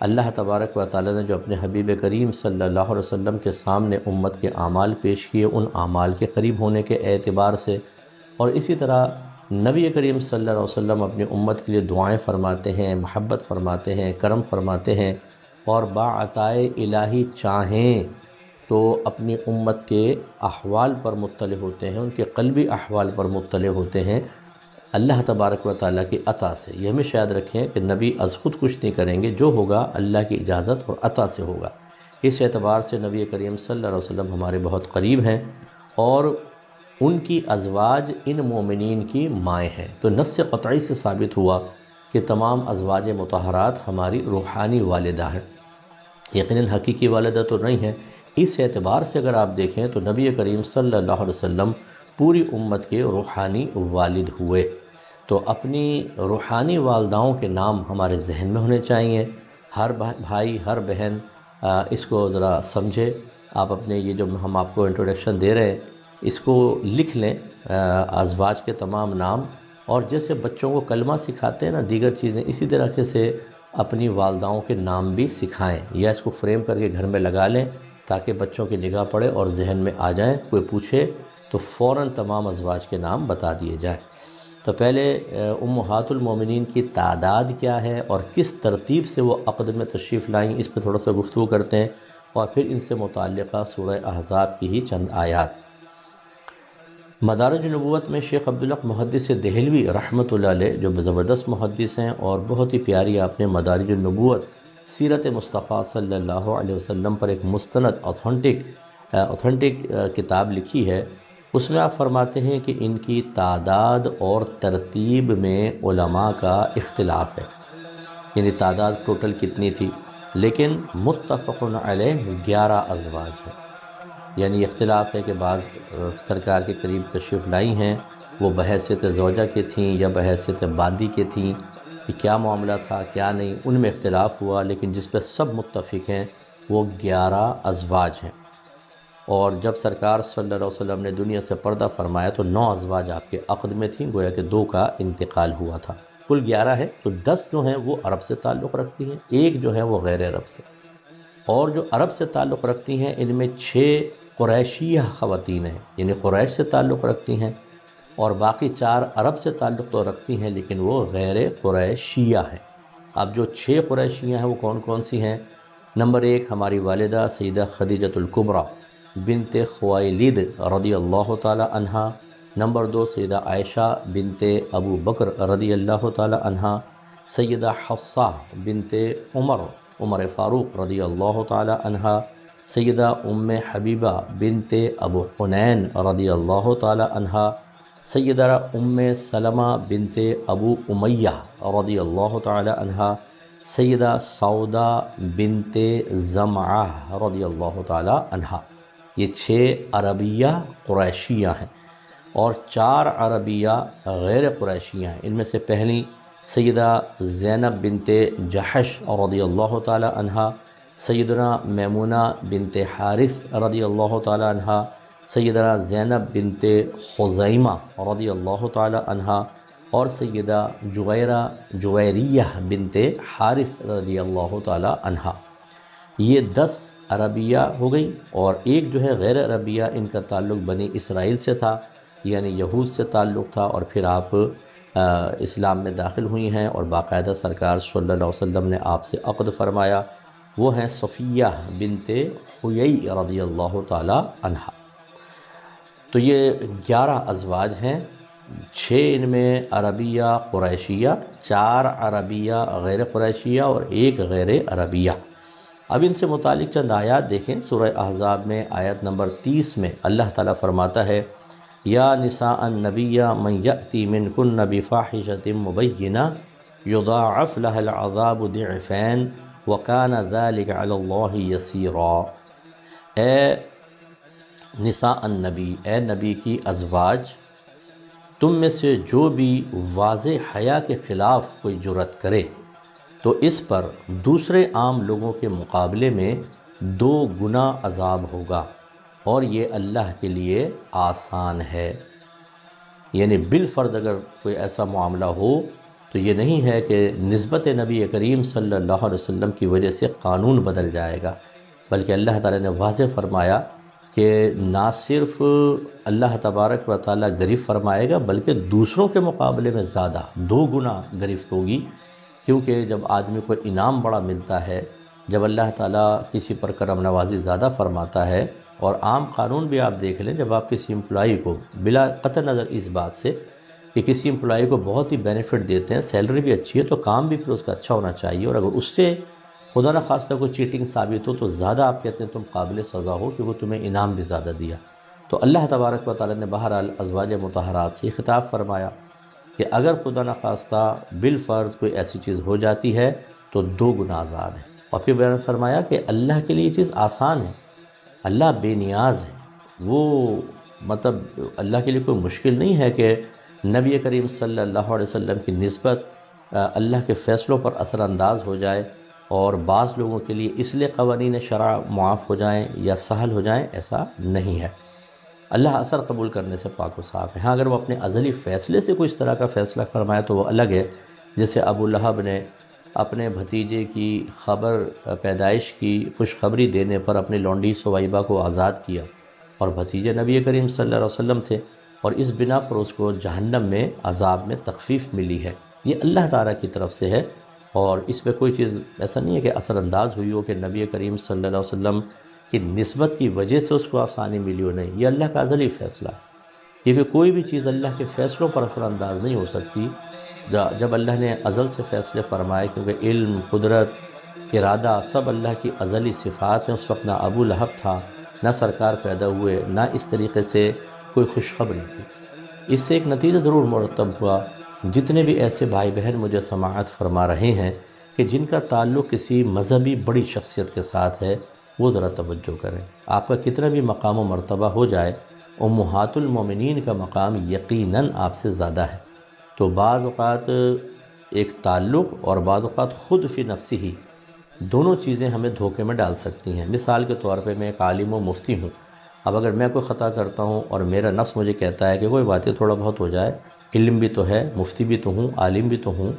اللہ تبارک و تعالیٰ نے جو اپنے حبیب کریم صلی اللہ علیہ وسلم کے سامنے امت کے اعمال پیش کیے، ان اعمال کے قریب ہونے کے اعتبار سے، اور اسی طرح نبی کریم صلی اللہ علیہ وسلم اپنی امت کے لیے دعائیں فرماتے ہیں، محبت فرماتے ہیں، کرم فرماتے ہیں، اور باعطائے الہی چاہیں تو اپنی امت کے احوال پر مطلع ہوتے ہیں، ان کے قلبی احوال پر مطلع ہوتے ہیں اللہ تبارک و تعالیٰ کی عطا سے۔ یہ ہمیں یاد رکھیں کہ نبی از خود کچھ نہیں کریں گے، جو ہوگا اللہ کی اجازت اور عطا سے ہوگا۔ اس اعتبار سے نبی کریم صلی اللہ علیہ وسلم ہمارے بہت قریب ہیں، اور ان کی ازواج ان مومنین کی مائیں ہیں۔ تو نص قطعی سے ثابت ہوا کہ تمام ازواج مطہرات ہماری روحانی والدہ ہیں، یقیناً حقیقی والدہ تو نہیں ہیں۔ اس اعتبار سے اگر آپ دیکھیں تو نبی کریم صلی اللہ علیہ وسلم پوری امت کے روحانی والد ہوئے، تو اپنی روحانی والداؤں کے نام ہمارے ذہن میں ہونے چاہیے۔ ہر بھائی، ہر بہن اس کو ذرا سمجھے۔ آپ اپنے یہ جو ہم آپ کو انٹروڈکشن دے رہے ہیں، اس کو لکھ لیں، ازواج کے تمام نام، اور جیسے بچوں کو کلمہ سکھاتے ہیں نا، دیگر چیزیں، اسی طرح سے اپنی والداؤں کے نام بھی سکھائیں، یا اس کو فریم کر کے گھر میں لگا لیں تاکہ بچوں کی نگاہ پڑے اور ذہن میں آ جائیں۔ کوئی پوچھے تو فوراً تمام ازواج کے نام بتا دیے جائیں۔ تو پہلے امہات المومنین کی تعداد کیا ہے اور کس ترتیب سے وہ عقد میں تشریف لائیں، اس پہ تھوڑا سا گفتگو کرتے ہیں، اور پھر ان سے متعلقہ سورہ احزاب کی ہی چند آیات۔ مدارج نبوت میں شیخ عبدالحق محدث دہلوی رحمۃ اللہ علیہ جو زبردست محدث ہیں اور بہت ہی پیاری آپ نے مدارج النبوت سیرت مصطفیٰ صلی اللہ علیہ وسلم پر ایک مستند اوتھنٹک کتاب لکھی ہے. اس میں آپ فرماتے ہیں کہ ان کی تعداد اور ترتیب میں علماء کا اختلاف ہے، یعنی تعداد ٹوٹل کتنی تھی، لیکن متفق علیہ 11 ازواج ہیں. یعنی اختلاف ہے کہ بعض سرکار کے قریب تشریف لائی ہیں وہ بحیثیت زوجہ کے تھیں یا بحیثیت باندی کے تھیں، کہ کیا معاملہ تھا کیا نہیں، ان میں اختلاف ہوا، لیکن جس پہ سب متفق ہیں وہ 11 ازواج ہیں. اور جب سرکار صلی اللہ علیہ وسلم نے دنیا سے پردہ فرمایا تو 9 ازواج آپ کے عقد میں تھیں، گویا کہ 2 کا انتقال ہوا تھا. کل 11 ہے، تو 10 جو ہیں وہ عرب سے تعلق رکھتی ہیں، ایک جو ہے وہ غیر عرب سے. اور جو عرب سے تعلق رکھتی ہیں ان میں 6 قریشیہ خواتین ہیں، یعنی قریش سے تعلق رکھتی ہیں، اور باقی 4 عرب سے تعلق تو رکھتی ہیں لیکن وہ غیر قریشیہ ہیں. اب جو 6 قریشیہ ہیں وہ کون کون سی ہیں؟ نمبر 1 ہماری والدہ سیدہ خدیجۃ الکبریٰ بنت خویلد رضی اللہ تعالی عنہا. نمبر 2 سیدہ عائشہ بنت ابو بکر رضی اللہ تعالی عنہا. سیدہ حفصہ بنت عمر فاروق رضی اللہ تعالی عنہا. سیدہ ام حبیبہ بنت ابو حنین رضی اللہ تعالی عنہا. سیدہ ام سلمہ بنت ابو امیہ رضی اللہ تعالی عنہا. سیدہ سودا بنت زمعہ رضی اللہ تعالی عنہا. یہ 6 عربیہ قریشیہ ہیں اور 4 عربیہ غیر قریشیہ ہیں. ان میں سے پہلی سیدہ زینب بنت جحش رضی اللہ تعالی عنہا. سیدنا میمونہ بنت حارث رضی اللہ تعالی عنہا. سیدنا زینب بنت خزیمہ رضی اللہ تعالی عنہا. اور سیدہ جویریہ بنت حارث رضی اللہ تعالی عنہا. یہ 10 عربیہ ہو گئی، اور ایک جو ہے غیر عربیہ، ان کا تعلق بنی اسرائیل سے تھا، یعنی یہود سے تعلق تھا، اور پھر آپ اسلام میں داخل ہوئی ہیں اور باقاعدہ سرکار صلی اللہ علیہ وسلم نے آپ سے عقد فرمایا. وہ ہیں صفیہ بنت حیی رضی اللہ تعالی عنہا. تو یہ 11 ازواج ہیں، 6 ان میں عربیہ قریشیہ، 4 عربیہ غیر قریشیہ اور 1 غیر عربیہ. اب ان سے متعلق چند آیات دیکھیں. سورہ احزاب میں آیت نمبر 30 میں اللہ تعالیٰ فرماتا ہے یا نساء النبی من یأتی منکن بفاحشۃ مبینہ یضاعف لها العذاب ضعفین وکان ذلک علی اللہ یسیرا. اے نساء النبی، اے نبی کی ازواج، تم میں سے جو بھی واضح حیا کے خلاف کوئی جرأت کرے تو اس پر دوسرے عام لوگوں کے مقابلے میں 2 گنا عذاب ہوگا، اور یہ اللہ کے لیے آسان ہے. یعنی بالفرض اگر کوئی ایسا معاملہ ہو تو یہ نہیں ہے کہ نسبت نبی کریم صلی اللہ علیہ وسلم کی وجہ سے قانون بدل جائے گا، بلکہ اللہ تعالیٰ نے واضح فرمایا کہ نہ صرف اللہ تبارک و تعالیٰ گرفت فرمائے گا بلکہ دوسروں کے مقابلے میں زیادہ 2 گنا گرفت ہوگی. کیونکہ جب آدمی کو انعام بڑا ملتا ہے، جب اللہ تعالیٰ کسی پر کرم نوازی زیادہ فرماتا ہے، اور عام قانون بھی آپ دیکھ لیں، جب آپ کسی امپلائی کو بلا قطع نظر اس بات سے کہ کسی امپلائی کو بہت ہی بینیفٹ دیتے ہیں، سیلری بھی اچھی ہے، تو کام بھی پھر اس کا اچھا ہونا چاہیے، اور اگر اس سے خدا نہ خواستہ کوئی چیٹنگ ثابت ہو تو زیادہ آپ کہتے ہیں تم قابل سزا ہو کہ وہ تمہیں انعام بھی زیادہ دیا. تو اللہ تبارک و تعالیٰ نے بہرحال ازواج مطہرات سے خطاب فرمایا کہ اگر خدا نہ خواستہ بالفرض کوئی ایسی چیز ہو جاتی ہے تو 2 گنا عذاب ہے. اور پھر بیان فرمایا کہ اللہ کے لیے یہ چیز آسان ہے، اللہ بے نیاز ہے. وہ مطلب اللہ کے لیے کوئی مشکل نہیں ہے کہ نبی کریم صلی اللہ علیہ وسلم کی نسبت اللہ کے فیصلوں پر اثر انداز ہو جائے، اور بعض لوگوں کے لیے اس لیے قوانین شرع معاف ہو جائیں یا سہل ہو جائیں، ایسا نہیں ہے. اللہ اثر قبول کرنے سے پاک و صاف ہے. ہاں اگر وہ اپنے ازلی فیصلے سے کوئی اس طرح کا فیصلہ فرمایا تو وہ الگ ہے. جیسے ابو لہب نے اپنے بھتیجے کی خبر پیدائش کی خوشخبری دینے پر اپنی لونڈی سویبہ کو آزاد کیا، اور بھتیجے نبی کریم صلی اللہ علیہ وسلم تھے، اور اس بنا پر اس کو جہنم میں عذاب میں تخفیف ملی ہے. یہ اللہ تعالیٰ کی طرف سے ہے، اور اس میں کوئی چیز ایسا نہیں ہے کہ اثر انداز ہوئی ہو کہ نبی کریم صلی اللہ علیہ وسلم کی نسبت کی وجہ سے اس کو آسانی ملی ہو. نہیں، یہ اللہ کا ازلی فیصلہ ہے. کیونکہ کوئی بھی چیز اللہ کے فیصلوں پر اثر انداز نہیں ہو سکتی جب اللہ نے ازل سے فیصلے فرمائے، کیونکہ علم، قدرت، ارادہ سب اللہ کی ازلی صفات ہیں۔ اس وقت نہ ابو لہب تھا، نہ سرکار پیدا ہوئے، نہ اس طریقے سے کوئی خوشخبری تھی۔ اس سے ایک نتیجہ ضرور مرتب ہوا، جتنے بھی ایسے بھائی بہن مجھے سماعت فرما رہے ہیں کہ جن کا تعلق کسی مذہبی بڑی شخصیت کے ساتھ ہے، وہ ذرا توجہ کریں۔ آپ کا کتنا بھی مقام و مرتبہ ہو جائے، امہات المومنین کا مقام یقیناً آپ سے زیادہ ہے۔ تو بعض اوقات ایک تعلق اور بعض اوقات خود فی نفسی ہی دونوں چیزیں ہمیں دھوکے میں ڈال سکتی ہیں۔ مثال کے طور پہ میں ایک عالم و مفتی ہوں، اب اگر میں کوئی خطا کرتا ہوں اور میرا نفس مجھے کہتا ہے کہ کوئی باتیں تھوڑا بہت ہو جائے، علم بھی تو ہے، مفتی بھی تو ہوں، عالم بھی تو ہوں۔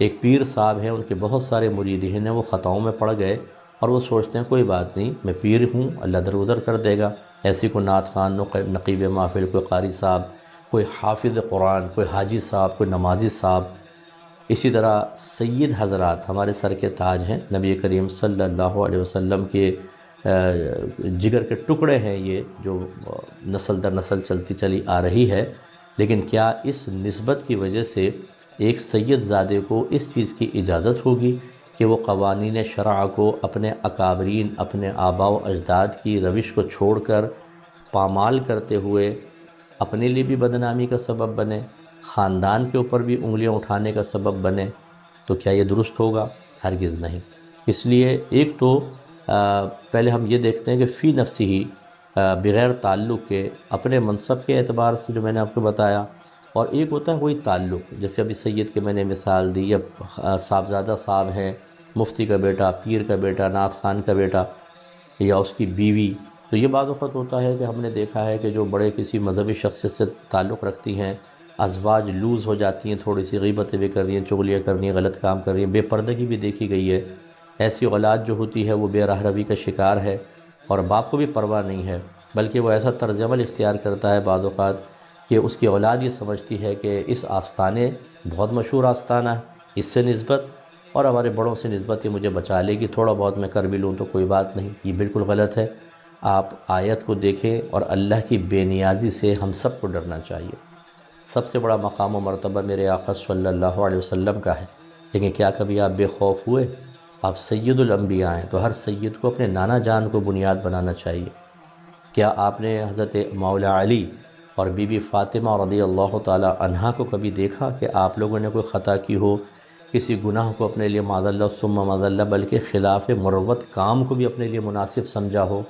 ایک پیر صاحب ہیں، ان کے بہت سارے مریدین ہیں، وہ خطاؤں میں پڑ گئے اور وہ سوچتے ہیں کوئی بات نہیں، میں پیر ہوں، اللہ در ادھر کر دے گا۔ ایسی کوئی نعت خوان، نقیب محفل، کوئی قاری صاحب، کوئی حافظ قرآن، کوئی حاجی صاحب، کوئی نمازی صاحب، اسی طرح سید حضرات ہمارے سر کے تاج ہیں، نبی کریم صلی اللہ علیہ وسلم کے جگر کے ٹکڑے ہیں، یہ جو نسل در نسل چلتی چلی آ رہی ہے۔ لیکن کیا اس نسبت کی وجہ سے ایک سید زادے کو اس چیز کی اجازت ہوگی کہ وہ قوانین شرع کو اپنے اکابرین، اپنے آباء و اجداد کی روش کو چھوڑ کر پامال کرتے ہوئے اپنے لیے بھی بدنامی کا سبب بنے، خاندان کے اوپر بھی انگلیاں اٹھانے کا سبب بنے؟ تو کیا یہ درست ہوگا؟ ہرگز نہیں۔ اس لیے ایک تو پہلے ہم یہ دیکھتے ہیں کہ فی نفسی ہی بغیر تعلق کے اپنے منصب کے اعتبار سے جو میں نے آپ کو بتایا، اور ایک ہوتا ہے وہی تعلق، جیسے ابھی سید کے میں نے مثال دی، یا صاحبزادہ صاحب ہیں، مفتی کا بیٹا، پیر کا بیٹا، نعت خوان کا بیٹا، یا اس کی بیوی۔ تو یہ بعض وقت ہوتا ہے کہ ہم نے دیکھا ہے کہ جو بڑے کسی مذہبی شخصیت سے تعلق رکھتی ہیں، ازواج لوز ہو جاتی ہیں، تھوڑی سی غیبتیں بھی کر رہی ہیں، چغلیاں کر رہی ہیں، غلط کام کر رہی ہیں، بے پردگی بھی دیکھی گئی ہے۔ ایسی اولاد جو ہوتی ہے وہ بے راہ روی کا شکار ہے، اور باپ کو بھی پرواہ نہیں ہے، بلکہ وہ ایسا طرز عمل اختیار کرتا ہے بعض اوقات کہ اس کی اولاد یہ سمجھتی ہے کہ اس آستانے، بہت مشہور آستانہ ہے، اس سے نسبت اور ہمارے بڑوں سے نسبت یہ مجھے بچا لے گی، تھوڑا بہت میں کر بھی لوں تو کوئی بات نہیں۔ یہ بالکل غلط ہے۔ آپ آیت کو دیکھیں، اور اللہ کی بے نیازی سے ہم سب کو ڈرنا چاہیے۔ سب سے بڑا مقام و مرتبہ میرے آقا صلی اللہ علیہ وسلم کا ہے، لیکن کیا کبھی آپ بے خوف ہوئے؟ آپ سید الانبیاء ہیں، تو ہر سید کو اپنے نانا جان کو بنیاد بنانا چاہیے۔ کیا آپ نے حضرت مولا علی اور بی بی فاطمہ رضی اللہ تعالی عنہا کو کبھی دیکھا کہ آپ لوگوں نے کوئی خطا کی ہو، کسی گناہ کو اپنے لیے معاذ اللہ ثم معاذ اللہ بلکہ خلاف مروت کام کو بھی اپنے لیے مناسب سمجھا ہو؟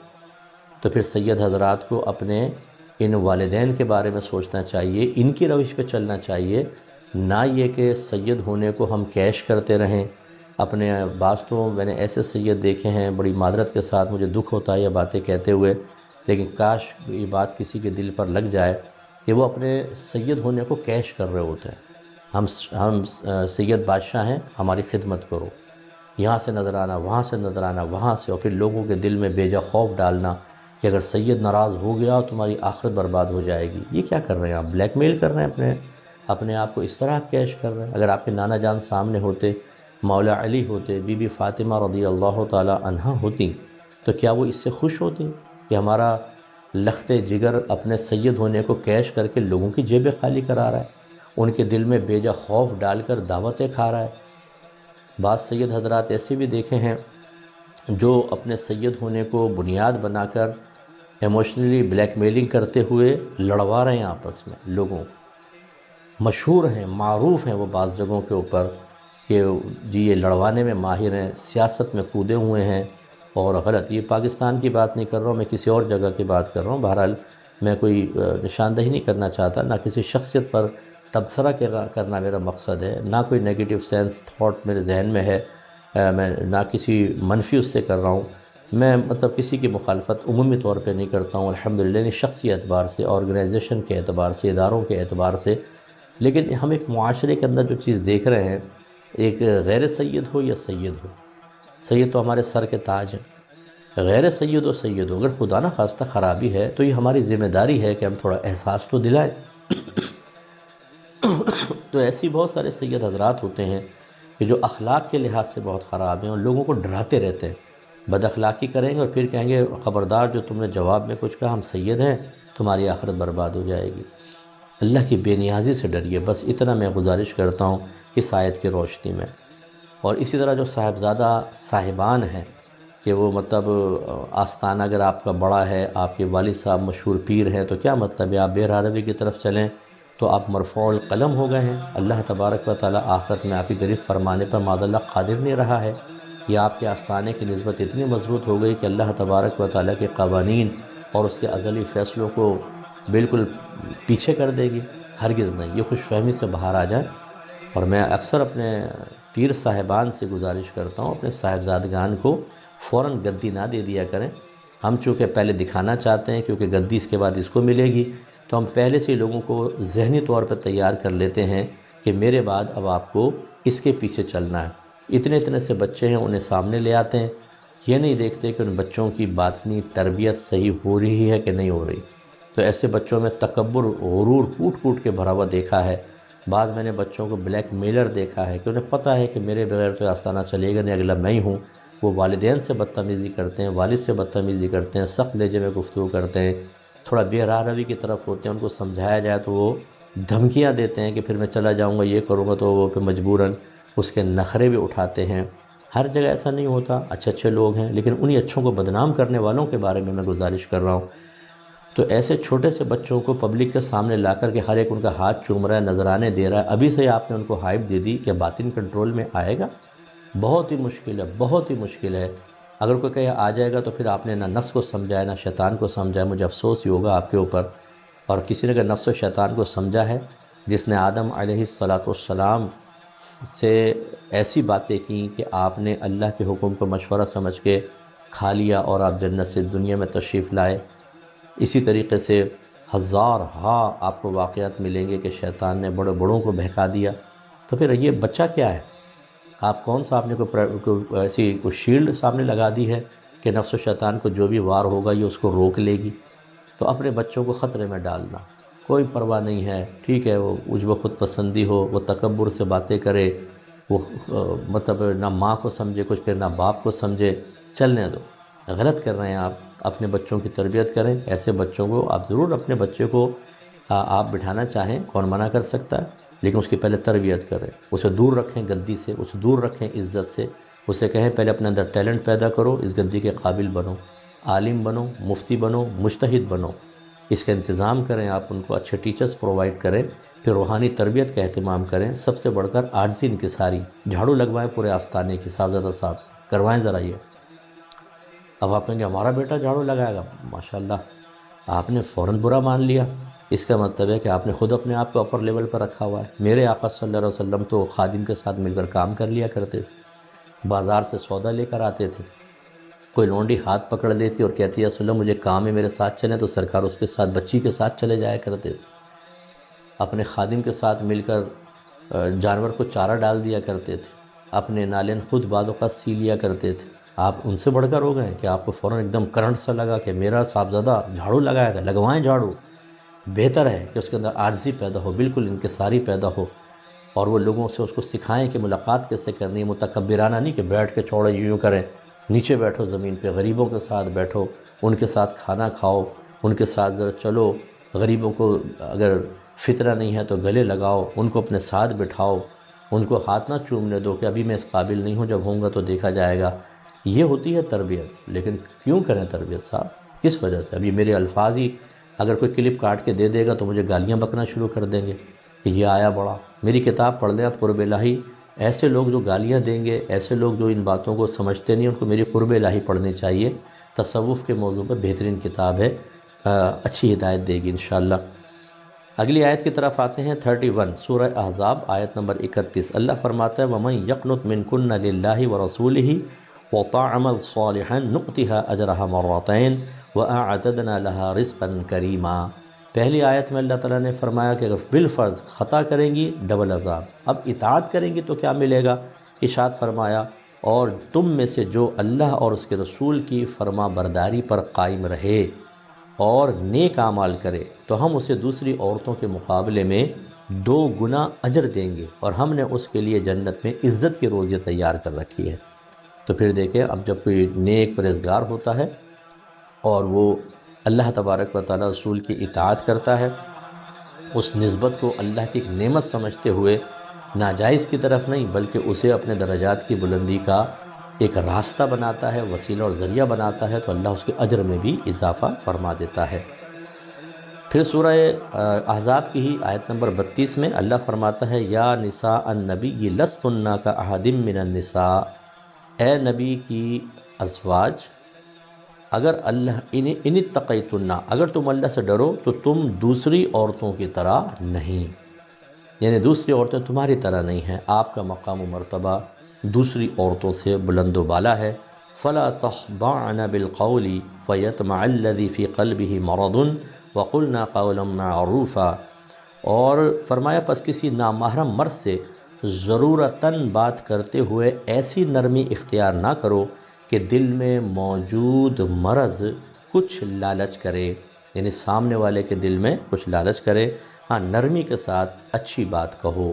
تو پھر سید حضرات کو اپنے ان والدین کے بارے میں سوچنا چاہیے، ان کی روش پہ چلنا چاہیے، نہ یہ کہ سید ہونے کو ہم کیش کرتے رہیں۔ اپنے بعض تو میں نے ایسے سید دیکھے ہیں، بڑی معذرت کے ساتھ مجھے دکھ ہوتا ہے یہ باتیں کہتے ہوئے، لیکن کاش یہ بات کسی کے دل پر لگ جائے کہ وہ اپنے سید ہونے کو کیش کر رہے ہوتے ہیں۔ ہم سید بادشاہ ہیں، ہماری خدمت کرو، یہاں سے نظر آنا، وہاں سے نظر آنا، وہاں سے، اور پھر لوگوں کے دل میں بیجا خوف ڈالنا کہ اگر سید ناراض ہو گیا تمہاری آخرت برباد ہو جائے گی۔ یہ کیا کر رہے ہیں آپ؟ بلیک میل کر رہے ہیں اپنے آپ کو، اس طرح آپ کیش کر رہے ہیں۔ اگر آپ کے نانا جان سامنے ہوتے، مولا علی ہوتے، بی بی فاطمہ رضی اللہ تعالی عنہا ہوتی، تو کیا وہ اس سے خوش ہوتی کہ ہمارا لخت جگر اپنے سید ہونے کو کیش کر کے لوگوں کی جیبیں خالی کرا رہا ہے، ان کے دل میں بیجا خوف ڈال کر دعوتیں کھا رہا ہے؟ بعض سید حضرات ایسے بھی دیکھے ہیں جو اپنے سید ہونے کو بنیاد بنا کر ایموشنلی بلیک میلنگ کرتے ہوئے لڑوا رہے ہیں آپس میں لوگوں۔ مشہور ہیں، معروف ہیں وہ بعض جگہوں کے اوپر کہ جی یہ لڑوانے میں ماہر ہیں، سیاست میں کودے ہوئے ہیں، اور غلط۔ یہ پاکستان کی بات نہیں کر رہا ہوں، میں کسی اور جگہ کی بات کر رہا ہوں۔ بہرحال میں کوئی نشاندہی نہیں کرنا چاہتا، نہ کسی شخصیت پر تبصرہ کرنا میرا مقصد ہے، نہ کوئی نیگیٹو سینس تھاٹ میرے ذہن میں ہے، میں نہ کسی منفی اس سے کر رہا ہوں۔ میں مطلب کسی کی مخالفت عمومی طور پہ نہیں کرتا ہوں الحمدللہ، یعنی شخصی اعتبار سے، آرگنائزیشن کے اعتبار سے، اداروں کے اعتبار سے۔ لیکن ہم ایک معاشرے کے اندر جو چیز دیکھ رہے ہیں، ایک غیر سید ہو یا سید ہو، سید تو ہمارے سر کے تاج ہیں، غیر سید و سید ہو، اگر خدا نہ خواستہ خرابی ہے تو یہ ہماری ذمہ داری ہے کہ ہم تھوڑا احساس تو دلائیں۔ تو ایسی بہت سارے سید حضرات ہوتے ہیں کہ جو اخلاق کے لحاظ سے بہت خراب ہیں اور لوگوں کو ڈراتے رہتے ہیں، بد اخلاقی کریں گے اور پھر کہیں گے خبردار جو تم نے جواب میں کچھ کہا، ہم سید ہیں تمہاری آخرت برباد ہو جائے گی۔ اللہ کی بے نیازی سے ڈریے، بس اتنا میں گزارش کرتا ہوں اس آیت کی روشنی میں۔ اور اسی طرح جو صاحبزادہ صاحبان ہیں کہ وہ مطلب آستانہ اگر آپ کا بڑا ہے، آپ کے والد صاحب مشہور پیر ہیں، تو کیا مطلب ہے آپ بے روی کی طرف چلیں تو آپ مرفوع القلم ہو گئے ہیں۔ اللہ تبارک و تعالیٰ آخرت میں آپ کی گرفت فرمانے پر معاذ اللہ قادر نہیں رہا ہے، یا آپ کے آستانے کی نسبت اتنی مضبوط ہو گئی کہ اللہ تبارک و تعالیٰ کے قوانین اور اس کے ازلی فیصلوں کو بالکل پیچھے کر دے گی؟ ہرگز نہیں۔ یہ خوش فہمی سے باہر آ جائیں۔ اور میں اکثر اپنے پیر صاحبان سے گزارش کرتا ہوں اپنے صاحبزادگان کو فوراً گدی نہ دے دیا کریں۔ ہم چونکہ پہلے دکھانا چاہتے ہیں کیونکہ گدی اس کے بعد اس کو ملے گی، تو ہم پہلے سے لوگوں کو ذہنی طور پر تیار کر لیتے ہیں کہ میرے بعد اب آپ کو اس کے پیچھے چلنا ہے۔ اتنے سے بچے ہیں، انہیں سامنے لے آتے ہیں، یہ نہیں دیکھتے کہ ان بچوں کی باطنی تربیت صحیح ہو رہی ہے کہ نہیں ہو رہی۔ تو ایسے بچوں میں تکبر، غرور کوٹ کے بھرا ہوا دیکھا ہے۔ بعض میں نے بچوں کو بلیک میلر دیکھا ہے کہ انہیں پتہ ہے کہ میرے بغیر تو آستانہ چلے گا نہیں، اگلا میں ہی ہوں۔ وہ والدین سے بدتمیزی کرتے ہیں، والد سے بدتمیزی کرتے ہیں، سخت لہجے میں گفتگو کرتے ہیں، تھوڑا بے روی کی طرف ہوتے ہیں۔ ان کو سمجھایا جائے تو وہ دھمکیاں دیتے ہیں کہ پھر میں چلا جاؤں گا، یہ کروں گا، تو وہ پھر مجبوراً اس کے نخرے بھی اٹھاتے ہیں۔ ہر جگہ ایسا نہیں ہوتا، اچھے لوگ ہیں، لیکن انہی اچھوں کو بدنام کرنے والوں کے بارے میں گزارش کر رہا ہوں۔ تو ایسے چھوٹے سے بچوں کو پبلک کے سامنے لا کر کے ہر ایک ان کا ہاتھ چوم رہا ہے، نذرانے دے رہا ہے، ابھی سے آپ نے ان کو ہائپ دے دی کہ باطن کنٹرول میں آئے گا؟ بہت ہی مشکل ہے، بہت ہی مشکل ہے۔ اگر کوئی کہے آ جائے گا تو پھر آپ نے نہ نفس کو سمجھایا نہ شیطان کو سمجھایا، مجھے افسوس ہی ہوگا آپ کے اوپر۔ اور کسی نے اگر نفس و شیطان کو سمجھا ہے، جس نے آدم علیہ السلام سے ایسی باتیں کی کہ آپ نے اللہ کے حکم کو مشورہ سمجھ کے کھا لیا اور آپ جنت سے دنیا میں تشریف لائے، اسی طریقے سے ہزارہا آپ کو واقعات ملیں گے کہ شیطان نے بڑوں کو بہکا دیا۔ تو پھر یہ بچہ کیا ہے؟ آپ کون سا آپ نے کوئی ایسی کوئی شیلڈ سامنے لگا دی ہے کہ نفس و شیطان کو جو بھی وار ہوگا یہ اس کو روک لے گی؟ تو اپنے بچوں کو خطرے میں ڈالنا، کوئی پرواہ نہیں ہے، ٹھیک ہے، وہ عجب خود پسندی ہو، وہ تکبر سے باتیں کرے، وہ مطلب نہ ماں کو سمجھے کچھ، پھر نہ باپ کو سمجھے، چلنے دو۔ غلط کر رہے ہیں آپ، اپنے بچوں کی تربیت کریں۔ ایسے بچوں کو آپ ضرور اپنے بچے کو آپ بٹھانا چاہیں، کون منع کر سکتا ہے، لیکن اس کی پہلے تربیت کریں، اسے دور رکھیں گدی سے، اسے دور رکھیں عزت سے، اسے کہیں پہلے اپنے اندر ٹیلنٹ پیدا کرو، اس گدی کے قابل بنو، عالم بنو، مفتی بنو، مجتہد بنو۔ اس کا انتظام کریں، آپ ان کو اچھے ٹیچرز پرووائڈ کریں، پھر روحانی تربیت کا اہتمام کریں۔ سب سے بڑھ کر عاجزی انکساری، جھاڑو لگوائیں پورے آستانے کی، صاحبزادہ صاحب سے کروائیں ذرا یہ۔ اب آپ کہیں گے ہمارا بیٹا جھاڑو لگائے گا، ماشاءاللہ آپ نے فوراً برا مان لیا۔ اس کا مطلب ہے کہ آپ نے خود اپنے آپ کو اپر لیول پر رکھا ہوا ہے۔ میرے آقا صلی اللہ علیہ وسلم تو خادم کے ساتھ مل کر کام کر لیا کرتے تھے، بازار سے سودا لے کر آتے تھے، کوئی لونڈی ہاتھ پکڑ دیتی اور کہتی ہے رسول اللہ مجھے کام ہے میرے ساتھ چلیں، تو سرکار اس کے ساتھ بچی کے ساتھ چلے جایا کرتے تھے۔ اپنے خادم کے ساتھ مل کر جانور کو چارہ ڈال دیا کرتے تھے، اپنے نالین خود بعض اوقات سی لیا کرتے تھے۔ آپ ان سے بڑھ کر ہو گئے کہ آپ کو فوراً ایک دم کرنٹ سا لگا کہ میرا صاحبزادہ جھاڑو لگائے گا، لگوائیں جھاڑو۔ بہتر ہے کہ اس کے اندر عاجزی پیدا ہو، بالکل انکساری پیدا ہو، اور وہ لوگوں سے اس کو سکھائیں کہ ملاقات کیسے کرنی ہے، متکبرانہ نہیں کہ بیٹھ کے چھوڑے یوں کریں۔ نیچے بیٹھو زمین پہ، غریبوں کے ساتھ بیٹھو، ان کے ساتھ کھانا کھاؤ، ان کے ساتھ ذرا چلو، غریبوں کو اگر فطرہ نہیں ہے تو گلے لگاؤ، ان کو اپنے ساتھ بٹھاؤ، ان کو ہاتھ نہ چومنے دو کہ ابھی میں اس قابل نہیں ہوں، جب ہوں گا تو دیکھا جائے گا۔ یہ ہوتی ہے تربیت۔ لیکن کیوں کریں تربیت صاحب؟ کس وجہ سے؟ ابھی میرے الفاظ ہی اگر کوئی کلپ کاٹ کے دے دے گا تو مجھے گالیاں بکنا شروع کر دیں گے کہ یہ آیا بڑا۔ میری کتاب پڑھ لیں آپ، قرب الہی، ایسے لوگ جو گالیاں دیں گے، ایسے لوگ جو ان باتوں کو سمجھتے نہیں، ان کو میری قرب الہی پڑھنی چاہیے۔ تصوف کے موضوع پر بہترین کتاب ہے، اچھی ہدایت دے گی انشاءاللہ۔ اگلی آیت کی طرف آتے ہیں، 31 سورہ احزاب آیت نمبر 31۔ اللہ فرماتا ہے وَمَن يَقْنُتْ مِنْكُنَّ لِلَّهِ وَرَسُولِهِ وَتَعْمَلْ صَالِحًا نُؤْتِهَا أَجْرَهَا مَرَّتَيْنِ وَأَعْتَدْنَا لَهَا رِزْقًا كَرِيمًا۔ پہلی آیت میں اللہ تعالیٰ نے فرمایا کہ اگر بالفرض خطا کریں گی ڈبل عذاب، اب اطاعت کریں گی تو کیا ملے گا؟ ارشاد فرمایا اور تم میں سے جو اللہ اور اس کے رسول کی فرما برداری پر قائم رہے اور نیک اعمال کرے تو ہم اسے دوسری عورتوں کے مقابلے میں 2 گنا اجر دیں گے، اور ہم نے اس کے لیے جنت میں عزت کی روزی تیار کر رکھی ہے۔ تو پھر دیکھیں، اب جب کوئی نیک پرہیزگار ہوتا ہے اور وہ اللہ تبارک و تعالیٰ رسول کی اطاعت کرتا ہے، اس نسبت کو اللہ کی ایک نعمت سمجھتے ہوئے ناجائز کی طرف نہیں بلکہ اسے اپنے درجات کی بلندی کا ایک راستہ بناتا ہے، وسیلہ اور ذریعہ بناتا ہے، تو اللہ اس کے اجر میں بھی اضافہ فرما دیتا ہے۔ پھر سورہ احزاب کی ہی آیت نمبر 32 میں اللہ فرماتا ہے یا نساء النبی لستن کاحد من النساء، اے نبی کی ازواج، اگر اللہ ان اتقیتن، اگر تم اللہ سے ڈرو تو تم دوسری عورتوں کی طرح نہیں، یعنی دوسری عورتیں تمہاری طرح نہیں ہیں، آپ کا مقام و مرتبہ دوسری عورتوں سے بلند و بالا ہے۔ فلا تخضعن بالقول فیطمع الذی فی قلبہ مرض وقلنا قولا معروفا، اور فرمایا پس کسی نامحرم مرد سے ضرورتاً بات کرتے ہوئے ایسی نرمی اختیار نہ کرو کہ دل میں موجود مرض کچھ لالچ کرے، یعنی سامنے والے کے دل میں کچھ لالچ کرے، ہاں نرمی کے ساتھ اچھی بات کہو۔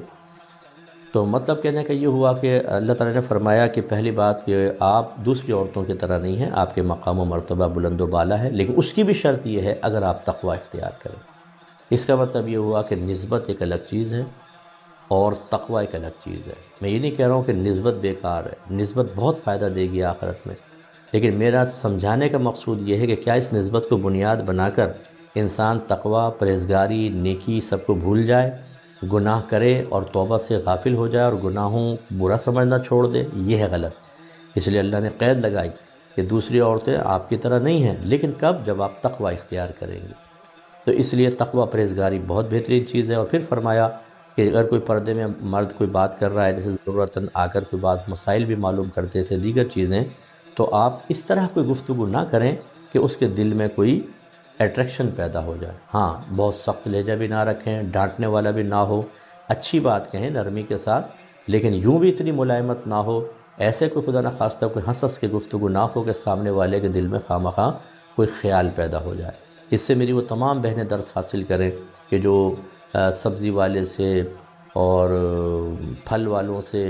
تو مطلب کہنے کا یہ ہوا کہ اللہ تعالیٰ نے فرمایا کہ پہلی بات کہ آپ دوسری عورتوں کی طرح نہیں ہیں، آپ کے مقام و مرتبہ بلند و بالا ہے، لیکن اس کی بھی شرط یہ ہے اگر آپ تقوی اختیار کریں۔ اس کا مطلب یہ ہوا کہ نسبت ایک الگ چیز ہے اور تقوی ایک الگ چیز ہے۔ میں یہ نہیں کہہ رہا ہوں کہ نسبت بیکار ہے، نسبت بہت فائدہ دے گی آخرت میں، لیکن میرا سمجھانے کا مقصود یہ ہے کہ کیا اس نسبت کو بنیاد بنا کر انسان تقوی، پرہیزگاری، نیکی سب کو بھول جائے، گناہ کرے اور توبہ سے غافل ہو جائے اور گناہوں برا سمجھنا چھوڑ دے؟ یہ ہے غلط۔ اس لیے اللہ نے قید لگائی کہ دوسری عورتیں آپ کی طرح نہیں ہیں، لیکن کب؟ جب آپ تقوی اختیار کریں گے۔ تو اس لیے تقوی پرہیزگاری بہت بہترین چیز ہے۔ اور پھر فرمایا کہ اگر کوئی پردے میں مرد کوئی بات کر رہا ہے، جیسے ضرورتاً آ کر کوئی بعض مسائل بھی معلوم کرتے تھے، دیگر چیزیں، تو آپ اس طرح کوئی گفتگو نہ کریں کہ اس کے دل میں کوئی اٹریکشن پیدا ہو جائے۔ ہاں بہت سخت لہجہ بھی نہ رکھیں، ڈانٹنے والا بھی نہ ہو، اچھی بات کہیں نرمی کے ساتھ، لیکن یوں بھی اتنی ملائمت نہ ہو، ایسے کوئی خدا نہ خواستہ کوئی ہنس کے گفتگو نہ ہو کہ سامنے والے کے دل میں خواہ کوئی خیال پیدا ہو جائے۔ اس سے میری وہ تمام بہنیں درس حاصل کریں کہ جو سبزی والے سے اور پھل والوں سے،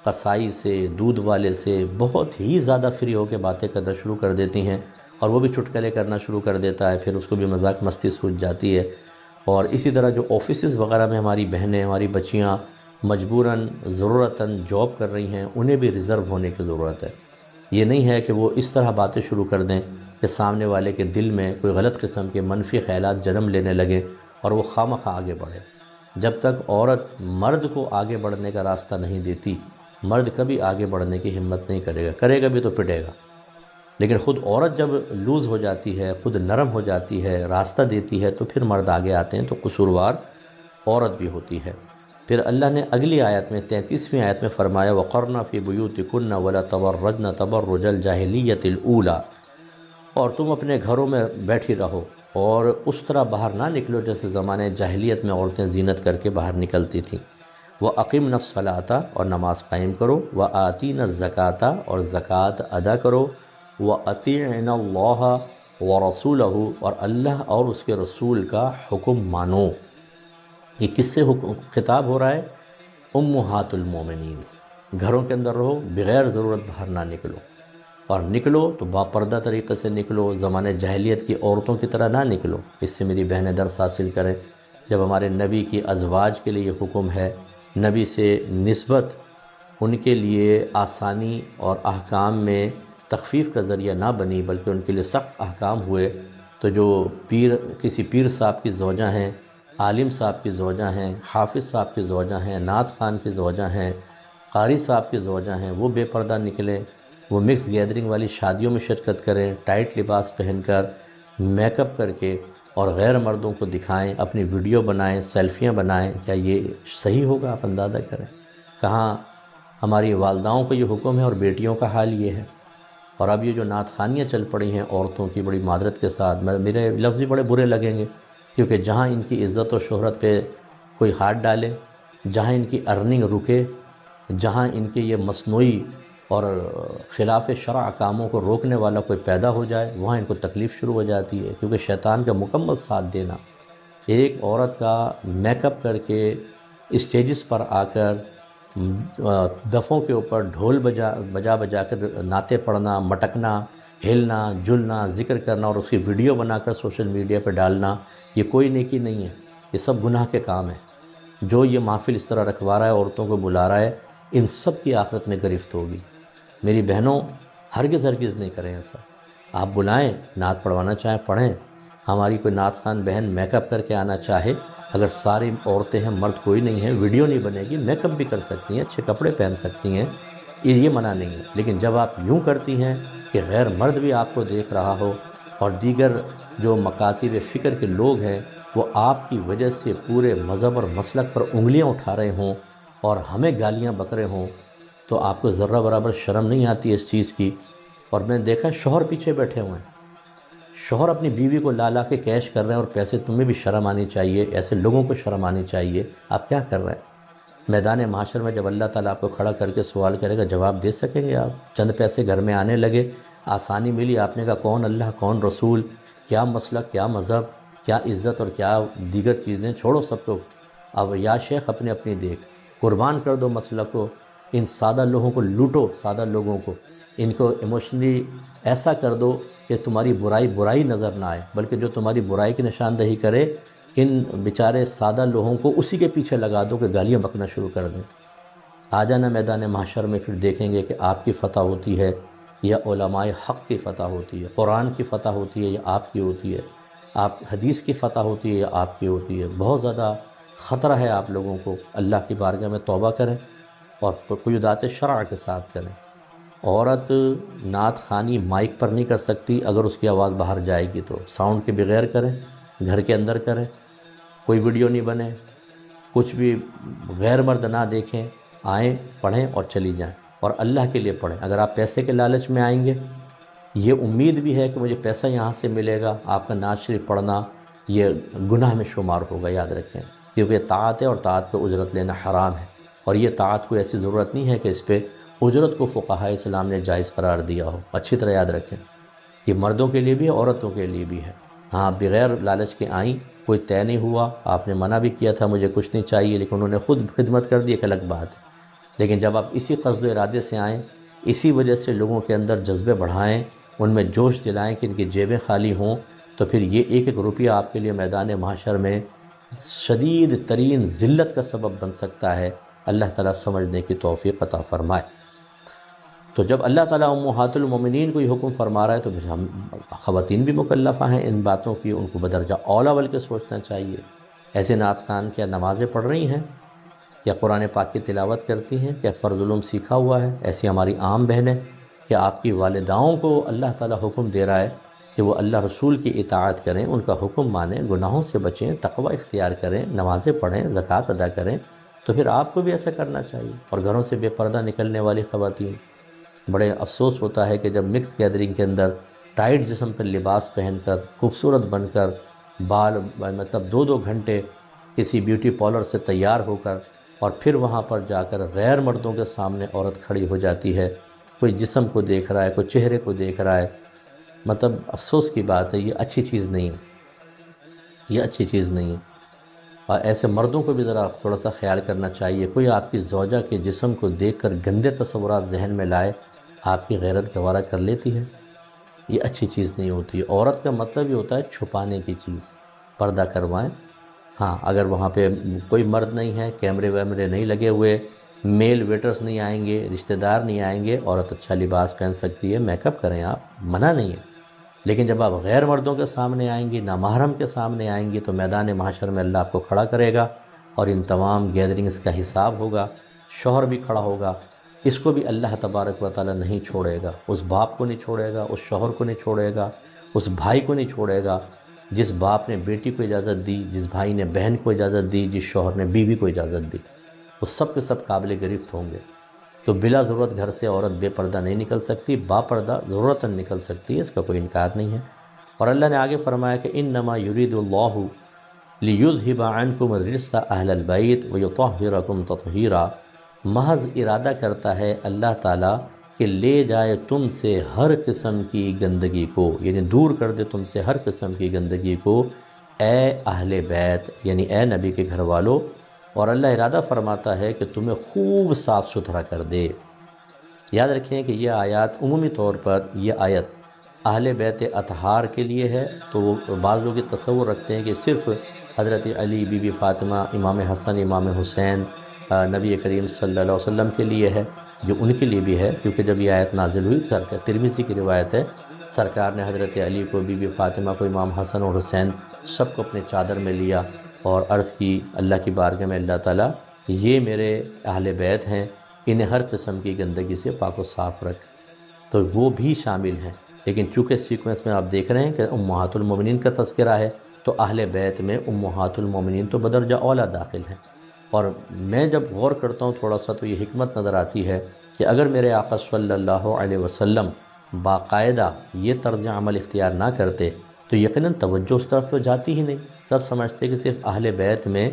قصائی سے، دودھ والے سے بہت ہی زیادہ فری ہو کے باتیں کرنا شروع کر دیتی ہیں، اور وہ بھی چٹکلے کرنا شروع کر دیتا ہے، پھر اس کو بھی مذاق مستی سوچ جاتی ہے۔ اور اسی طرح جو آفیسز وغیرہ میں ہماری بہنیں، ہماری بچیاں مجبوراً ضرورتاً جاب کر رہی ہیں، انہیں بھی ریزرو ہونے کی ضرورت ہے۔ یہ نہیں ہے کہ وہ اس طرح باتیں شروع کر دیں کہ سامنے والے کے دل میں کوئی غلط قسم کے منفی خیالات جنم لینے لگیں اور وہ خواہ آگے بڑھے۔ جب تک عورت مرد کو آگے بڑھنے کا راستہ نہیں دیتی، مرد کبھی آگے بڑھنے کی ہمت نہیں کرے گا بھی تو پٹے گا۔ لیکن خود عورت جب لوز ہو جاتی ہے، خود نرم ہو جاتی ہے، راستہ دیتی ہے، تو پھر مرد آگے آتے ہیں، تو قصوروار عورت بھی ہوتی ہے۔ پھر اللہ نے اگلی آیت میں 33ویں آیت میں فرمایا وَقَرْنَ فِي بُيُوتِكُنَّ وَلَا تَبَرَّجْنَ تَبَرُّجَ الْجَاهِلِيَّةِ الْأُولَى، اور تم اپنے گھروں میں بیٹھی رہو اور اس طرح باہر نہ نکلو جیسے زمانے جاہلیت میں عورتیں زینت کر کے باہر نکلتی تھیں۔ وَأَقِمْنَ الصَّلَاةَ، اور نماز قائم کرو، وَآتِينَ الزَّكَاةَ، اور زکوٰۃ ادا کرو، وَأَطِيعْنَ اللَّهَ وَرَسُولَهُ، اور اللہ اور اس کے رسول کا حکم مانو۔ یہ کس سے خطاب ہو رہا ہے؟ امہات المومنین سے۔ گھروں کے اندر رہو، بغیر ضرورت باہر نہ نکلو، اور نکلو تو باپردہ طریقے سے نکلو، زمانے جاہلیت کی عورتوں کی طرح نہ نکلو۔ اس سے میری بہنیں درس حاصل کریں۔ جب ہمارے نبی کی ازواج کے لیے یہ حکم ہے، نبی سے نسبت ان کے لیے آسانی اور احکام میں تخفیف کا ذریعہ نہ بنی بلکہ ان کے لیے سخت احکام ہوئے، تو جو کسی پیر صاحب کی زوجہ ہیں، عالم صاحب کی زوجہ ہیں، حافظ صاحب کی زوجہ ہیں، نعت خوان کی زوجہ ہیں، قاری صاحب کی زوجہ ہیں، وہ بے پردہ نکلیں، وہ مکس گیدرنگ والی شادیوں میں شرکت کریں، ٹائٹ لباس پہن کر، میک اپ کر کے، اور غیر مردوں کو دکھائیں، اپنی ویڈیو بنائیں، سیلفیاں بنائیں، کیا یہ صحیح ہوگا؟ آپ اندازہ کریں۔ کہاں ہماری والداؤں کو یہ حکم ہے اور بیٹیوں کا حال یہ ہے۔ اور اب یہ جو نعت خوانیاں چل پڑی ہیں عورتوں کی، بڑی معذرت کے ساتھ میرے لفظ بھی بڑے برے لگیں گے، کیونکہ جہاں ان کی عزت و شہرت پہ کوئی ہاتھ ڈالے، جہاں ان کی ارننگ رکے، جہاں ان کے یہ مصنوعی اور خلاف شرع کاموں کو روکنے والا کوئی پیدا ہو جائے، وہاں ان کو تکلیف شروع ہو جاتی ہے، کیونکہ شیطان کا مکمل ساتھ دینا۔ ایک عورت کا میک اپ کر کے اسٹیجز پر آ کر دفوں کے اوپر ڈھول بجا کر نعتیں پڑھنا، مٹکنا، ہلنا جلنا ذکر کرنا اور اس کی ویڈیو بنا کر سوشل میڈیا پہ ڈالنا، یہ کوئی نیکی نہیں ہے، یہ سب گناہ کے کام ہیں۔ جو یہ محفل اس طرح رکھوا رہا ہے، عورتوں کو بلا رہا ہے، ان سب کی آخرت میں گرفت ہوگی۔ میری بہنوں، ہرگز نہیں کریں ایسا۔ آپ بلائیں، نعت پڑھوانا چاہیں پڑھیں۔ ہماری کوئی نعت خوان بہن میک اپ کر کے آنا چاہے، اگر ساری عورتیں ہیں، مرد کوئی نہیں ہے، ویڈیو نہیں بنے گی، میک اپ بھی کر سکتی ہیں، اچھے کپڑے پہن سکتی ہیں، یہ منع نہیں ہے۔ لیکن جب آپ یوں کرتی ہیں کہ غیر مرد بھی آپ کو دیکھ رہا ہو اور دیگر جو مکاتب فکر کے لوگ ہیں وہ آپ کی وجہ سے پورے مذہب اور مسلک پر انگلیاں اٹھا رہے ہوں اور ہمیں گالیاں بک رہے ہوں، تو آپ کو ذرہ برابر شرم نہیں آتی اس چیز کی۔ اور میں نے دیکھا شوہر پیچھے بیٹھے ہوئے ہیں، شوہر اپنی بیوی کو لا کے کیش کر رہے ہیں اور پیسے، تمہیں بھی شرم آنی چاہیے، ایسے لوگوں کو شرم آنی چاہیے۔ آپ کیا کر رہے ہیں؟ میدان محشر میں جب اللہ تعالیٰ آپ کو کھڑا کر کے سوال کرے گا، جواب دے سکیں گے آپ؟ چند پیسے گھر میں آنے لگے، آسانی ملی، آپ نے کہا کون اللہ کون رسول، کیا مسلک، کیا مذہب، کیا عزت اور کیا دیگر چیزیں، چھوڑو سب کو، اب یا شیخ اپنے اپنی دیکھ، قربان کر دو مسلک کو، ان سادہ لوگوں کو لوٹو، سادہ لوگوں کو، ان کو ایموشنلی ایسا کر دو کہ تمہاری برائی نظر نہ آئے، بلکہ جو تمہاری برائی کی نشاندہی کرے، ان بیچارے سادہ لوگوں کو اسی کے پیچھے لگا دو کہ گالیاں بکنا شروع کر دیں۔ آ جانا میدان محشر میں، پھر دیکھیں گے کہ آپ کی فتح ہوتی ہے یا علماء حق کی فتح ہوتی ہے، قرآن کی فتح ہوتی ہے یا آپ کی ہوتی ہے، آپ حدیث کی فتح ہوتی ہے یا آپ کی ہوتی ہے۔ بہت زیادہ خطرہ ہے آپ لوگوں کو، اللہ کی بارگاہ میں توبہ کریں اور قیودات شرع کے ساتھ کریں۔ عورت نعت خوانی مائک پر نہیں کر سکتی، اگر اس کی آواز باہر جائے گی تو ساؤنڈ کے بغیر کریں، گھر کے اندر کریں، کوئی ویڈیو نہیں بنے، کچھ بھی غیر مرد نہ دیکھیں، آئیں پڑھیں اور چلی جائیں، اور اللہ کے لیے پڑھیں۔ اگر آپ پیسے کے لالچ میں آئیں گے، یہ امید بھی ہے کہ مجھے پیسہ یہاں سے ملے گا، آپ کا نعت شریف پڑھنا یہ گناہ میں شمار ہوگا، یاد رکھیں، کیونکہ یہ طاعت ہے اور طاعت پہ اجرت لینا حرام ہے، اور یہ طاعت کوئی ایسی ضرورت نہیں ہے کہ اس پہ اجرت کو فقہاء اسلام نے جائز قرار دیا ہو۔ اچھی طرح یاد رکھیں، یہ مردوں کے لیے بھی ہے، عورتوں کے لیے بھی ہے۔ ہاں، بغیر لالچ کے آئیں، کوئی طے نہیں ہوا، آپ نے منع بھی کیا تھا مجھے کچھ نہیں چاہیے، لیکن انہوں نے خود خدمت کر دی، ایک الگ بات ہے۔ لیکن جب آپ اسی قصد و ارادے سے آئیں، اسی وجہ سے لوگوں کے اندر جذبے بڑھائیں، ان میں جوش دلائیں کہ ان کی جیبیں خالی ہوں، تو پھر یہ ایک ایک روپیہ آپ کے لیے میدان محشر میں شدید ترین ذلت کا سبب بن سکتا ہے۔ اللہ تعالیٰ سمجھنے کی توفیق عطا فرمائے۔ تو جب اللہ تعالیٰ امہات المومنین کو یہ حکم فرما رہا ہے، تو پھر ہم خواتین بھی مکلفہ ہیں ان باتوں کی، ان کو بدرجہ اولیٰ بلکہ سوچنا چاہیے۔ ایسے نعت خوان کیا نمازیں پڑھ رہی ہیں؟ کیا قرآن پاک کی تلاوت کرتی ہیں؟ کیا فرض علوم سیکھا ہوا ہے؟ ایسی ہماری عام بہنیں، کہ آپ کی والداؤں کو اللہ تعالیٰ حکم دے رہا ہے کہ وہ اللہ رسول کی اطاعت کریں، ان کا حکم مانیں، گناہوں سے بچیں، تقوی اختیار کریں، نمازیں پڑھیں، زکوٰۃ ادا کریں، تو پھر آپ کو بھی ایسا کرنا چاہیے۔ اور گھروں سے بے پردہ نکلنے والی خواتین، بڑے افسوس ہوتا ہے کہ جب مکس گیدرنگ کے اندر ٹائٹ جسم پر لباس پہن کر، خوبصورت بن کر، بال مطلب 2 گھنٹے کسی بیوٹی پارلر سے تیار ہو کر، اور پھر وہاں پر جا کر غیر مردوں کے سامنے عورت کھڑی ہو جاتی ہے، کوئی جسم کو دیکھ رہا ہے، کوئی چہرے کو دیکھ رہا ہے، مطلب افسوس کی بات ہے، یہ اچھی چیز نہیں ہے، یہ اچھی چیز نہیں ہے۔ اور ایسے مردوں کو بھی ذرا تھوڑا سا خیال کرنا چاہیے، کوئی آپ کی زوجہ کے جسم کو دیکھ کر گندے تصورات ذہن میں لائے، آپ کی غیرت گوارہ کر لیتی ہے، یہ اچھی چیز نہیں ہوتی ہے۔ عورت کا مطلب یہ ہوتا ہے چھپانے کی چیز، پردہ کروائیں۔ ہاں، اگر وہاں پہ کوئی مرد نہیں ہے، کیمرے ویمرے نہیں لگے ہوئے، میل ویٹرز نہیں آئیں گے، رشتہ دار نہیں آئیں گے، عورت اچھا لباس پہن سکتی ہے، میک اپ کریں، آپ منع نہیں ہے۔ لیکن جب آپ غیر مردوں کے سامنے آئیں گی، نامحرم کے سامنے آئیں گی، تو میدان محشر میں اللہ آپ کو کھڑا کرے گا، اور ان تمام گیدرنگز کا حساب ہوگا۔ شوہر بھی کھڑا ہوگا، اس کو بھی اللہ تبارک و تعالیٰ نہیں چھوڑے گا، اس باپ کو نہیں چھوڑے گا، اس شوہر کو نہیں چھوڑے گا، اس بھائی کو نہیں چھوڑے گا، جس باپ نے بیٹی کو اجازت دی، جس بھائی نے بہن کو اجازت دی، جس شوہر نے بیوی کو اجازت دی، وہ سب کے سب قابل گرفت ہوں گے۔ تو بلا ضرورت گھر سے عورت بے پردہ نہیں نکل سکتی، با پردہ ضرورتاً نکل سکتی ہے، اس کا کوئی انکار نہیں ہے۔ اور اللہ نے آگے فرمایا کہ انما یرید اللہ لیذھب عنکم الرجس اہل البیت ویطہرکم تطہیرا، محض ارادہ کرتا ہے اللہ تعالیٰ کہ لے جائے تم سے ہر قسم کی گندگی کو، یعنی دور کر دے تم سے ہر قسم کی گندگی کو، اے اہل بیت، یعنی اے نبی کے گھر والوں، اور اللہ ارادہ فرماتا ہے کہ تمہیں خوب صاف ستھرا کر دے۔ یاد رکھیں کہ یہ آیات عمومی طور پر، یہ آیت اہل بیت اطہار کے لیے ہے، تو وہ بعض لوگ یہ تصور رکھتے ہیں کہ صرف حضرت علی، بی بی فاطمہ، امام حسن، امام حسین، نبی کریم صلی اللہ علیہ وسلم کے لیے ہے۔ جو ان کے لیے بھی ہے، کیونکہ جب یہ آیت نازل ہوئی، سرکار ترمذی کی روایت ہے، سرکار نے حضرت علی کو، بی بی فاطمہ کو، امام حسن اور حسین سب کو اپنے چادر میں لیا اور عرض کی اللہ کی بارگاہ میں، اللہ تعالیٰ یہ میرے اہل بیت ہیں، انہیں ہر قسم کی گندگی سے پاک و صاف رکھ۔ تو وہ بھی شامل ہیں، لیکن چونکہ سیکوینس میں آپ دیکھ رہے ہیں کہ امہات المومنین کا تذکرہ ہے، تو اہل بیت میں امہات المومنین تو بدرجہ اولیٰ داخل ہیں۔ اور میں جب غور کرتا ہوں تھوڑا سا، تو یہ حکمت نظر آتی ہے کہ اگر میرے آقا صلی اللہ علیہ وسلم باقاعدہ یہ طرز عمل اختیار نہ کرتے تو یقیناً توجہ اس طرف تو جاتی ہی نہیں۔ سب سمجھتے کہ صرف اہل بیت میں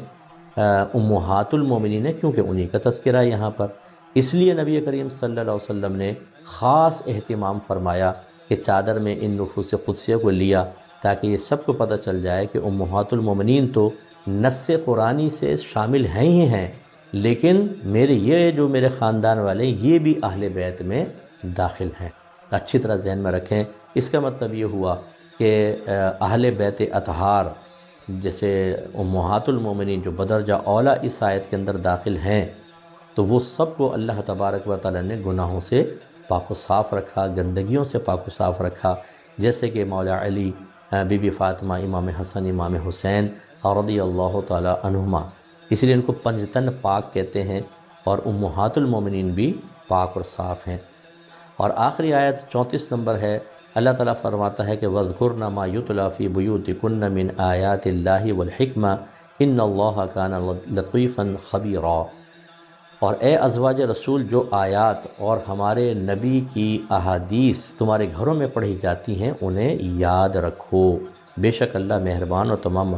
امہات المومنین ہے، کیونکہ انہی کا تذکرہ ہے یہاں پر۔ اس لیے نبی کریم صلی اللہ علیہ وسلم نے خاص اہتمام فرمایا کہ چادر میں ان نفوس قدسیہ کو لیا، تاکہ یہ سب کو پتہ چل جائے کہ امہات المومنین تو نص قرآنی سے شامل ہیں ہی ہیں، لیکن میرے خاندان والے یہ بھی اہل بیت میں داخل ہیں۔ اچھی طرح ذہن میں رکھیں، اس کا مطلب یہ ہوا کہ اہل بیت اطہار جیسے امہات المومنین جو بدرجہ اولیٰ اس آیت کے اندر داخل ہیں، تو وہ سب کو اللہ تبارک و تعالی نے گناہوں سے پاک و صاف رکھا، گندگیوں سے پاک و صاف رکھا، جیسے کہ مولا علی، بی بی فاطمہ، امام حسن، امام حسین رضی اللہ تعالی عنہما، اس لیے ان کو پنجتن پاک کہتے ہیں، اور امہات المومنین بھی پاک اور صاف ہیں۔ اور آخری آیت 34 نمبر ہے، اللہ تعالیٰ فرماتا ہے کہ وَاذْكُرْنَ مَا يُتْلَى فِي بُيُوتِكُنَّ مِنْ آيَاتِ اللَّهِ وَالْحِكْمَةِ إِنَّ اللَّهَ كَانَ لَطِيفًا خَبِيرًا۔ اور اے ازواج رسول، جو آیات اور ہمارے نبی کی احادیث تمہارے گھروں میں پڑھی جاتی ہیں انہیں یاد رکھو، بے شک اللہ مہربان اور تمام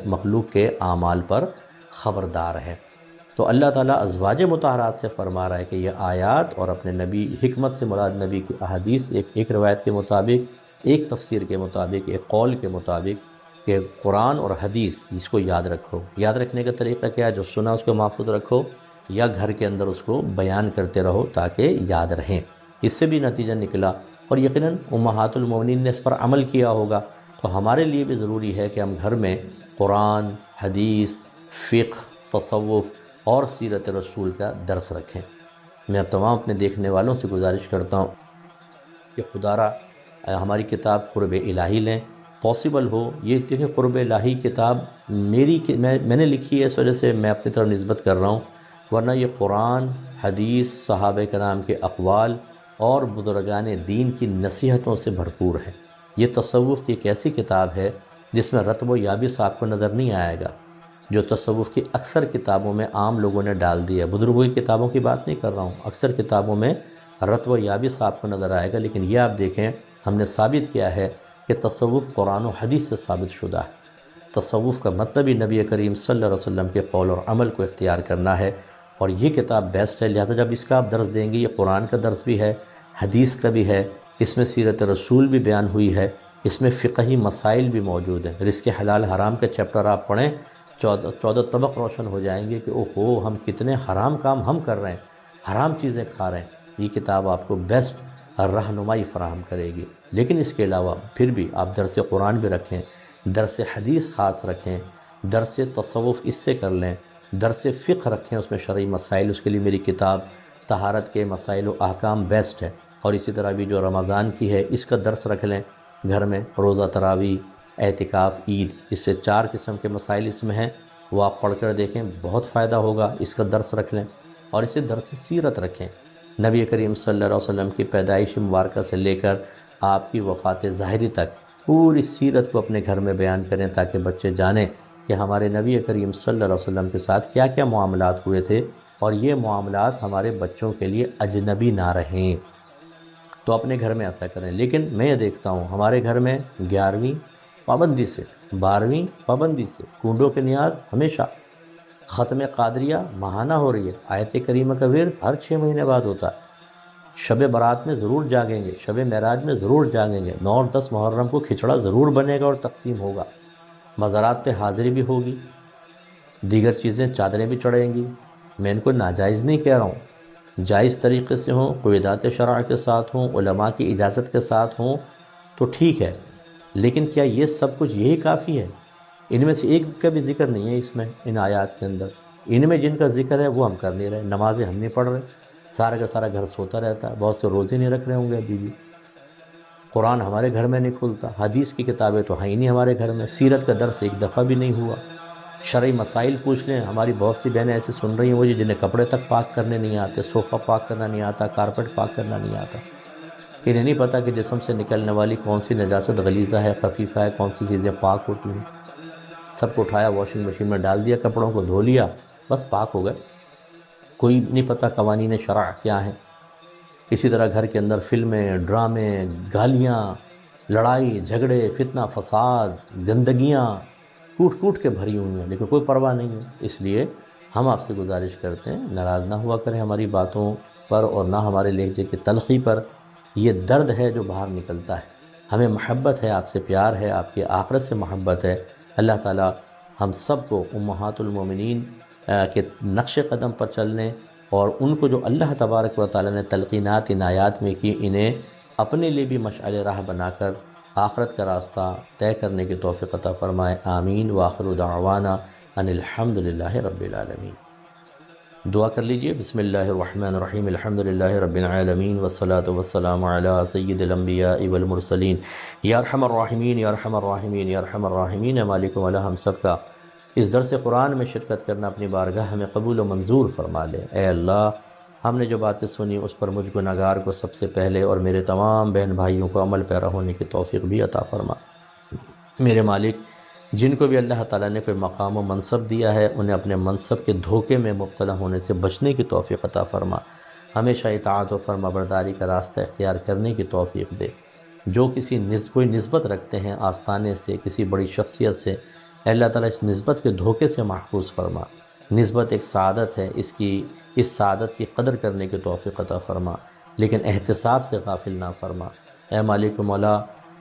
مخلوق کے اعمال پر خبردار ہے۔ تو اللہ تعالیٰ ازواج مطہرات سے فرما رہا ہے کہ یہ آیات اور اپنے نبی، حکمت سے مراد نبی کی احادیث، ایک روایت کے مطابق، ایک تفسیر کے مطابق، ایک قول کے مطابق، کہ قرآن اور حدیث جس کو یاد رکھو۔ یاد رکھنے کا طریقہ کیا ہے؟ جو سنا اس کو محفوظ رکھو، یا گھر کے اندر اس کو بیان کرتے رہو تاکہ یاد رہیں۔ اس سے بھی نتیجہ نکلا، اور یقیناً امہات المومنین نے اس پر عمل کیا ہوگا، تو ہمارے لیے بھی ضروری ہے کہ ہم گھر میں قرآن، حدیث، فقہ، تصوف اور سیرت رسول کا درس رکھیں۔ میں تمام اپنے دیکھنے والوں سے گزارش کرتا ہوں کہ خدا را ہماری کتاب قرب الہی لیں، پاسبل ہو یہ دیکھیں، قرب الہی کتاب میں نے لکھی ہے، اس وجہ سے میں اپنی طرف نسبت کر رہا ہوں، ورنہ یہ قرآن، حدیث، صحابہ کرام کے اقوال اور بزرگان دین کی نصیحتوں سے بھرپور ہے۔ یہ تصوف کی ایک ایسی کتاب ہے جس میں رطب و یابس آپ کو نظر نہیں آئے گا، جو تصوف کی اکثر کتابوں میں عام لوگوں نے ڈال دیا ہے۔ بزرگوں کی کتابوں کی بات نہیں کر رہا ہوں، اکثر کتابوں میں رطب و یابس آپ کو نظر آئے گا، لیکن یہ آپ دیکھیں ہم نے ثابت کیا ہے کہ تصوف قرآن و حدیث سے ثابت شدہ ہے۔ تصوف کا مطلب ہی نبی کریم صلی اللہ علیہ وسلم کے قول اور عمل کو اختیار کرنا ہے، اور یہ کتاب بیسٹ ہے۔ لہذا جب اس کا آپ درس دیں گے، یہ قرآن کا درس بھی ہے، حدیث کا بھی ہے، اس میں سیرت رسول بھی بیان ہوئی ہے، اس میں فقہی مسائل بھی موجود ہیں۔ رزق حلال حرام کا چیپٹر آپ پڑھیں، 14 طبق روشن ہو جائیں گے کہ اوہو ہم کتنے حرام کام ہم کر رہے ہیں، حرام چیزیں کھا رہے ہیں۔ یہ کتاب آپ کو بیسٹ رہنمائی فراہم کرے گی۔ لیکن اس کے علاوہ پھر بھی آپ درس قرآن بھی رکھیں، درس حدیث خاص رکھیں، درس تصوف اس سے کر لیں، درس فقہ رکھیں، اس میں شرعی مسائل، اس کے لیے میری کتاب طہارت کے مسائل و احکام بیسٹ ہے۔ اور اسی طرح بھی جو رمضان کی ہے اس کا درس رکھ لیں گھر میں، روزہ، تراویح، اعتکاف، عید، اس سے 4 قسم کے مسائل اس میں ہیں، وہ آپ پڑھ کر دیکھیں، بہت فائدہ ہوگا۔ اس کا درس رکھ لیں، اور اسے درس سیرت رکھیں، نبی کریم صلی اللہ علیہ وسلم کی پیدائش مبارکہ سے لے کر آپ کی وفات ظاہری تک پوری سیرت کو اپنے گھر میں بیان کریں، تاکہ بچے جانیں کہ ہمارے نبی کریم صلی اللہ علیہ وسلم کے ساتھ کیا کیا معاملات ہوئے تھے، اور یہ معاملات ہمارے بچوں کے لیے اجنبی نہ رہیں۔ تو اپنے گھر میں ایسا کریں۔ لیکن میں یہ دیکھتا ہوں ہمارے گھر میں 11ویں پابندی سے، 12ویں پابندی سے، کنڈوں کے نیاز ہمیشہ، ختم قادریہ ماہانہ ہو رہی ہے، آیت کریمہ کا ورد ہر 6 مہینے بعد ہوتا ہے، شب برات میں ضرور جاگیں گے، شب معراج میں ضرور جاگیں گے، 9 اور 10 محرم کو کھچڑا ضرور بنے گا اور تقسیم ہوگا، مزارات پہ حاضری بھی ہوگی، دیگر چیزیں، چادریں بھی چڑھیں گی۔ میں ان کو ناجائز نہیں کہہ رہا ہوں، جائز طریقے سے ہوں، قیودات شرع کے ساتھ ہوں، علماء کی اجازت کے ساتھ ہوں، تو تو ٹھیک ہے، لیکن کیا یہ سب کچھ یہی کافی ہے؟ ان میں سے ایک کا بھی ذکر نہیں ہے اس میں، ان آیات کے اندر۔ ان میں جن کا ذکر ہے وہ ہم کر نہیں رہے، نمازیں ہم نہیں پڑھ رہے، سارا کا سارا گھر سوتا رہتا ہے، بہت سے روزے نہیں رکھ رہے ہوں گے ابھی بھی، قرآن ہمارے گھر میں نہیں کھلتا، حدیث کی کتابیں تو ہیں ہی نہیں ہمارے گھر میں، سیرت کا درس ایک دفعہ بھی نہیں ہوا، شرعی مسائل پوچھ لیں، ہماری بہت سی بہنیں ایسے سن رہی ہیں وہ جنہیں کپڑے تک پاک کرنے نہیں آتے، صوفہ پاک کرنا نہیں آتا، کارپٹ پاک کرنا نہیں آتا، انہیں نہیں پتہ کہ جسم سے نکلنے والی کون سی نجاست غلیظہ ہے، خفیفہ ہے، کون سی چیزیں پاک ہوتی ہیں۔ سب کو اٹھایا، واشنگ مشین میں ڈال دیا، کپڑوں کو دھو لیا، بس پاک ہو گئے، کوئی نہیں پتہ قوانین شرع کیا ہیں۔ اسی طرح گھر کے اندر فلمیں، ڈرامے، گالیاں، لڑائی جھگڑے، فتنہ فساد، گندگیاں کوٹ کوٹ کے بھری ہوئی ہیں، لیکن کوئی پرواہ نہیں ہے۔ اس لیے ہم آپ سے گزارش کرتے ہیں، ناراض نہ ہوا کریں ہماری باتوں پر اور نہ ہمارے لہجے کی تلخی پر، یہ درد ہے جو باہر نکلتا ہے، ہمیں محبت ہے آپ سے، پیار ہے، آپ کی آخرت سے محبت ہے۔ اللہ تعالی ہم سب کو امہات المومنین کے نقش قدم پر چلنے اور ان کو جو اللہ تبارک و تعالی نے تلقینات عنایات میں کی، انہیں اپنے لیے بھی مشعل راہ بنا کر آخرت کا راستہ طے کرنے کی توفیق عطا فرمائے۔ آمین۔ وآخر دعوانا ان الحمد للہ رب العالمین۔ دعا کر لیجئے۔ بسم اللہ الرحمن الرحیم، الحمد للہ رب العالمین، والصلاة والسلام علی سید الانبیاء والمرسلین، یا ارحم الراحمین یا ارحم الراحمین یا ارحم الراحمین۔ اے مالک مولا، ہم سب کا اس درس قرآن میں شرکت کرنا اپنی بارگاہ میں قبول و منظور فرما لے۔ اے اللہ، ہم نے جو باتیں سنی اس پر مجھ گنہگار کو سب سے پہلے اور میرے تمام بہن بھائیوں کو عمل پیرا ہونے کی توفیق بھی عطا فرما۔ میرے مالک، جن کو بھی اللہ تعالیٰ نے کوئی مقام و منصب دیا ہے، انہیں اپنے منصب کے دھوکے میں مبتلا ہونے سے بچنے کی توفیق عطا فرما، ہمیشہ اطاعت و فرما برداری کا راستہ اختیار کرنے کی توفیق دے۔ جو کسی کوئی نسبت رکھتے ہیں آستانے سے، کسی بڑی شخصیت سے، اے اللہ تعالیٰ اس نسبت کے دھوکے سے محفوظ فرما۔ نسبت ایک سعادت ہے، اس سعادت کی قدر کرنے کی توفیق عطا فرما، لیکن احتساب سے غافل نہ فرما۔ اے مالک مولا،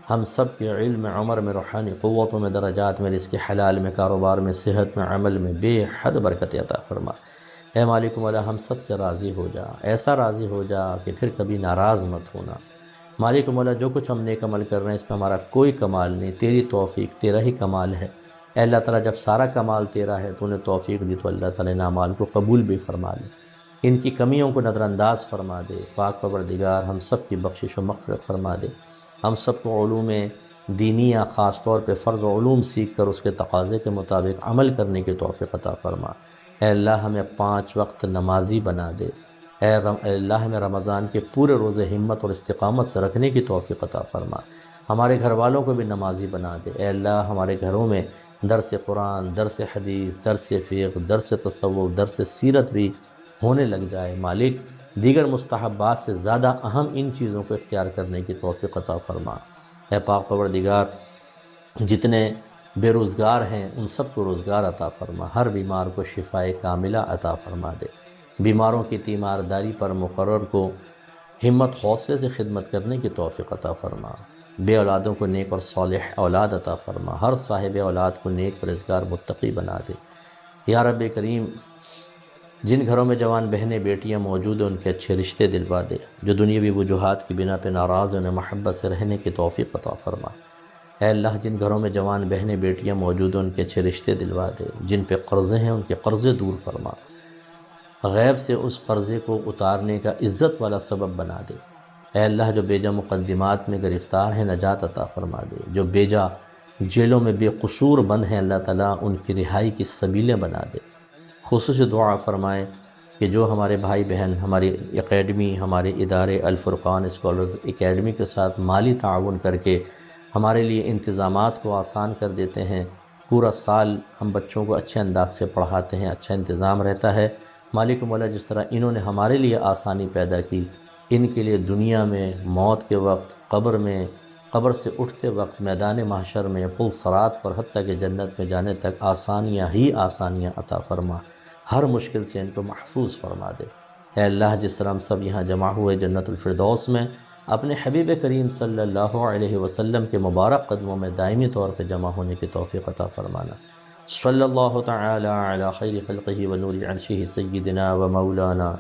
ہم سب کے علم، عمر میں، روحانی قوتوں میں، درجات میں، رزق حلال میں، کاروبار میں، صحت میں، عمل میں بے حد برکت عطا فرما۔ اے مالک مولا، ہم سب سے راضی ہو جا، ایسا راضی ہو جا کہ پھر کبھی ناراض مت ہونا۔ مالک مولا، جو کچھ ہم نیک عمل کر رہے ہیں اس میں ہمارا کوئی کمال نہیں، تیری توفیق، تیرا ہی کمال ہے۔ اے اللہ تعالیٰ، جب سارا کمال تیرا ہے تو انہیں توفیق دی، تو اللہ تعالیٰ ان اعمال کو قبول بھی فرما لے، ان کی کمیوں کو نظر انداز فرما دے۔ پاک پروردگار ہم سب کی بخشش و مغفرت فرما دے، ہم سب کو علوم دینیہ، خاص طور پہ فرض علوم سیکھ کر اس کے تقاضے کے مطابق عمل کرنے کی توفیق عطا فرما۔ اے اللہ، ہمیں 5 وقت نمازی بنا دے۔ اے اللہ، ہمیں رمضان کے پورے روزے ہمت اور استقامت سے رکھنے کی توفیق عطا فرما، ہمارے گھر والوں کو بھی نمازی بنا دے۔ اے اللہ، ہمارے گھروں میں درس قرآن، درس حدیث، درس فقہ، درس تصوف، درس سیرت بھی ہونے لگ جائے۔ مالک، دیگر مستحبات سے زیادہ اہم ان چیزوں کو اختیار کرنے کی توفیق عطا فرما۔ اے پاک پروردگار، جتنے بے روزگار ہیں ان سب کو روزگار عطا فرما، ہر بیمار کو شفائے کاملہ عطا فرما دے۔ بیماروں کی تیمارداری پر مقرر کو ہمت حوصلے سے خدمت کرنے کی توفیق عطا فرما، بے اولادوں کو نیک اور صالح اولاد عطا فرما، ہر صاحب اولاد کو نیک پرہیزگار متقی بنا دے۔ یا رب کریم، جن گھروں میں جوان بہنیں بیٹیاں موجود ہیں ان کے اچھے رشتے دلوا دے، جو دنیاوی وجوہات کی بنا پہ ناراض ہیں انہیں محبت سے رہنے کی توفیق عطا فرما۔ اے اللہ، جن گھروں میں جوان بہنیں بیٹیاں موجود ہیں ان کے اچھے رشتے دلوا دے، جن پہ قرضے ہیں ان کے قرضے دور فرما، غیب سے اس قرضے کو اتارنے کا عزت والا سبب بنا دے۔ اے اللہ، جو بیجا مقدمات میں گرفتار ہیں نجات عطا فرما دے، جو بیجا جیلوں میں بے قصور بند ہیں اللہ تعالیٰ ان کی رہائی کی سبیلیں بنا دے۔ خصوصی دعا فرمائیں کہ جو ہمارے بھائی بہن ہماری اکیڈمی، ہمارے ادارے الفرقان اسکالرز اکیڈمی کے ساتھ مالی تعاون کر کے ہمارے لیے انتظامات کو آسان کر دیتے ہیں، پورا سال ہم بچوں کو اچھے انداز سے پڑھاتے ہیں، اچھا انتظام رہتا ہے۔ مالک مولا، جس طرح انہوں نے ہمارے لیے آسانی پیدا کی، ان کے لیے دنیا میں، موت کے وقت، قبر میں، قبر سے اٹھتے وقت، میدان محشر میں، پل صراط پر، حتیٰ کہ جنت میں جانے تک آسانیاں ہی آسانیاں عطا فرما، ہر مشکل سے ان کو محفوظ فرما دے۔ اے اللہ، جس طرح ہم سب یہاں جمع ہوئے جنت الفردوس میں اپنے حبیب کریم صلی اللہ علیہ وسلم کے مبارک قدموں میں دائمی طور پہ جمع ہونے کی توفیق عطا فرمانا۔ صلی اللہ تعالی علی خیر خلقہ و نور عرشہ سیدنا و مولانا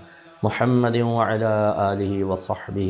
محمد وعلی آلہ و صحبہ